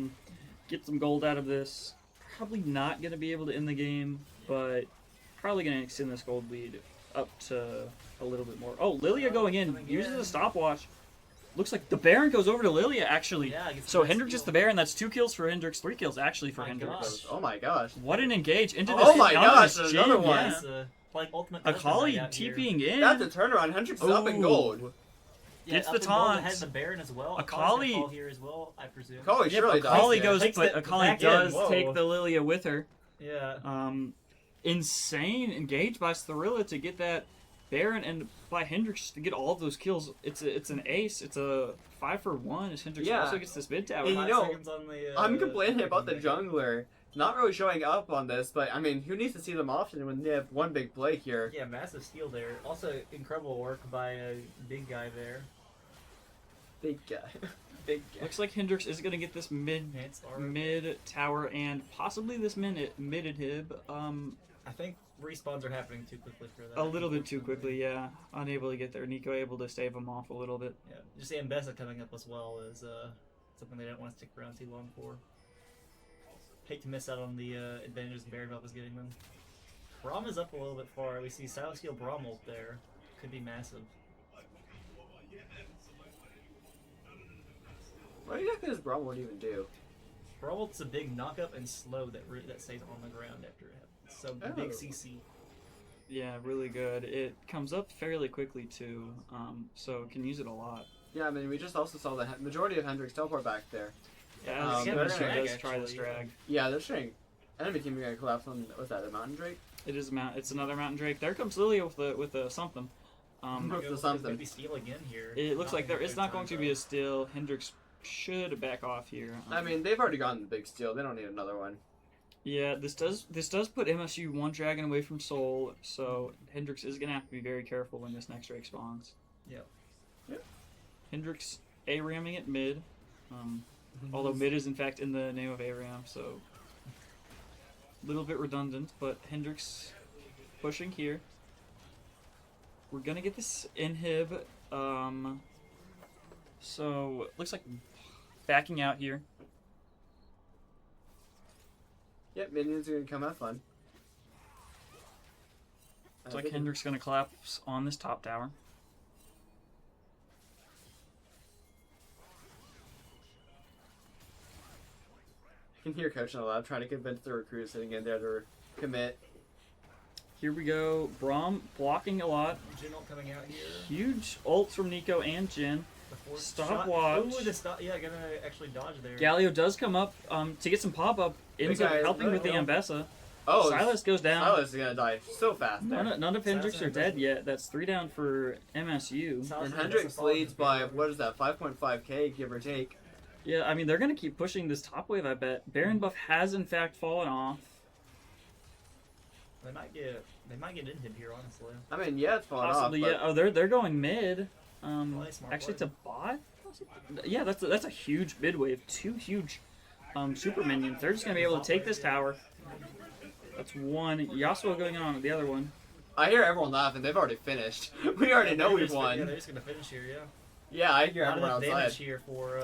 S1: get some gold out of this. Probably not gonna be able to end the game, but probably gonna extend this gold lead up to a little bit more. Oh, Lilia going in,
S2: coming
S1: uses
S2: in.
S1: a stopwatch. Looks like the Baron goes over to Lilia actually.
S2: Yeah, gets
S1: So
S2: the
S1: Hendrix
S2: steal.
S1: is the Baron. That's 2 kills for Hendrix, 3 kills actually for
S2: My
S1: Hendrix.
S2: gosh.
S3: Oh my gosh.
S1: What an engage into
S3: Oh
S1: this.
S3: my
S1: onto
S3: gosh,
S1: this
S3: another
S1: Jin,
S3: one.
S1: yeah.
S2: It's, like ultimate
S1: Akali
S2: out here.
S1: TPing in.
S3: That's a turnaround. Hendrix is up in gold.
S2: Yeah,
S1: Gets
S2: up
S1: the
S2: in gold,
S1: taunt.
S2: Has the Baron as well.
S1: Akali-
S2: Akali's gonna fall here as well, I presume.
S3: Akali
S1: Yep,
S3: surely
S1: Akali
S3: does.
S1: goes,
S2: Takes
S1: but
S2: the
S1: Akali
S2: back in,
S1: does
S2: whoa.
S1: take the Lilia with her.
S2: Yeah.
S1: Insane engage by Slorilla to get that Baron, and by Hendrix to get all of those kills. It's an ace. It's a 5 for 1 as Hendrix
S3: Yeah.
S1: also gets this mid tower.
S3: And you
S2: 5
S3: know,
S2: seconds on the,
S3: I'm complaining about the jungler not really showing up on this, but I mean, who needs to see them often when they have one big play here?
S2: Yeah, massive steal there. Also, incredible work by a big guy there.
S3: Big guy. Big guy.
S1: Looks like Hendrix is gonna get this mid tower and possibly this mid inhib.
S2: I think respawns are happening too quickly for that.
S1: A little bit too quickly, yeah. Unable to get there. Nico able to stave him off a little bit.
S2: Yeah, just the Ambessa coming up as well is something they don't want to stick around too long for. Hate to miss out on the advantages Baron Belt is getting them. Braum is up a little bit far. We see Steel Braum ult there. Could be massive.
S3: What exactly does Bromwood even do?
S2: Braum ult's a big knockup and slow that stays on the ground after it happens. So big
S3: Oh.
S2: CC.
S1: Yeah, really good. It comes up fairly quickly too, so can use it a lot.
S3: Yeah, I mean, we just also saw the majority of Hendrix teleport back there.
S1: Yeah,
S3: yeah,
S1: Hendrix
S3: they're
S1: does
S2: drag,
S1: try this
S2: actually.
S1: drag.
S3: Yeah, they're showing enemy team gonna collapse on, what's that, the Mountain Drake?
S1: It is it's another Mountain Drake. There comes Lilia with a something.
S3: With the
S2: There's
S3: something.
S2: gonna be steal again here.
S1: It looks like there
S2: having
S1: is
S2: good
S1: not
S2: time,
S1: going to
S2: though.
S1: be a steal. Hendrix should back off here.
S3: I mean, they've already gotten the big steal. They don't need another one.
S1: Yeah, this does put MSU one dragon away from Soul, so Hendrix is gonna have to be very careful when this next Drake spawns.
S2: Yep.
S3: Yep.
S1: Hendrix A-ramming at mid, although mid is in fact in the name of A-ram, so a little bit redundant, but Hendrix pushing here. We're gonna get this inhib, so looks like backing out here.
S3: Yep, minions are gonna come have fun.
S1: Looks like Hendrix gonna collapse on this top tower.
S3: You can hear Coach in the lab trying to convince the recruits sitting in there to commit.
S1: Here we go. Braum blocking a lot.
S2: Jin ult coming out here.
S1: Huge ults from Nico and Jin.
S2: The fourth
S1: Stopwatch.
S2: Ooh, the stop. Yeah, gonna actually dodge there.
S1: Galio does come up to get some pop-up. Ends up
S3: BigGuy is
S1: helping with the
S2: really
S1: Ambessa.
S3: Oh,
S1: Silas goes down.
S3: Silas is gonna die so fast there.
S1: None of Hendrix are
S2: Silas
S1: dead yet. That's 3 down for MSU.
S2: Silas
S3: And
S2: and
S3: Hendrix
S2: Ambessa
S3: leads
S2: follow
S3: by,
S2: him.
S3: what is that, 5.5k, give or take.
S1: Yeah, I mean, they're going to keep pushing this top wave, I bet. Baron buff has, in fact, fallen off.
S2: They might get in him here, honestly.
S3: I mean, yeah, it's falling
S1: Possibly,
S3: off,
S1: yeah. Oh, they're going mid.
S2: Probably a smart
S1: Actually,
S2: play.
S1: to bot? Yeah, that's a huge mid wave. 2 huge super minions. They're just going to be able to take this tower. That's one. Yasuo going on with the other one.
S3: I hear everyone laughing. They've already finished. We already know we've
S2: Yeah,
S3: won.
S2: they're just gonna finish here, yeah.
S3: Yeah, I hear
S2: A lot
S3: everyone
S2: of damage
S3: outside.
S2: here for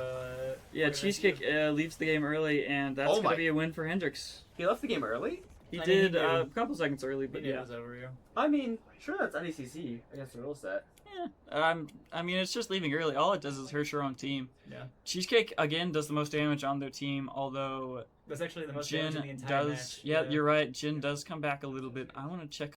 S1: Yeah,
S2: for
S1: Cheesecake leaves the game early, and that's
S3: Oh
S1: going
S3: my-
S1: to be a win for Hendrix.
S3: He left the game early?
S1: He
S2: I mean,
S1: did
S2: he knew.
S1: a couple seconds early,
S2: But
S1: but
S2: yeah,
S1: yeah.
S2: it was over, yeah.
S3: I mean, sure, that's NECC against the rule set.
S1: I mean, it's just leaving early. All it does is hurt your own team.
S2: Yeah.
S1: Cheesecake, again, does the most damage on their team, although
S2: That's actually the most damage
S1: Jin
S2: in the entire
S1: does...
S2: match.
S1: Yeah, you're right. Jin does come back a little bit. I want to check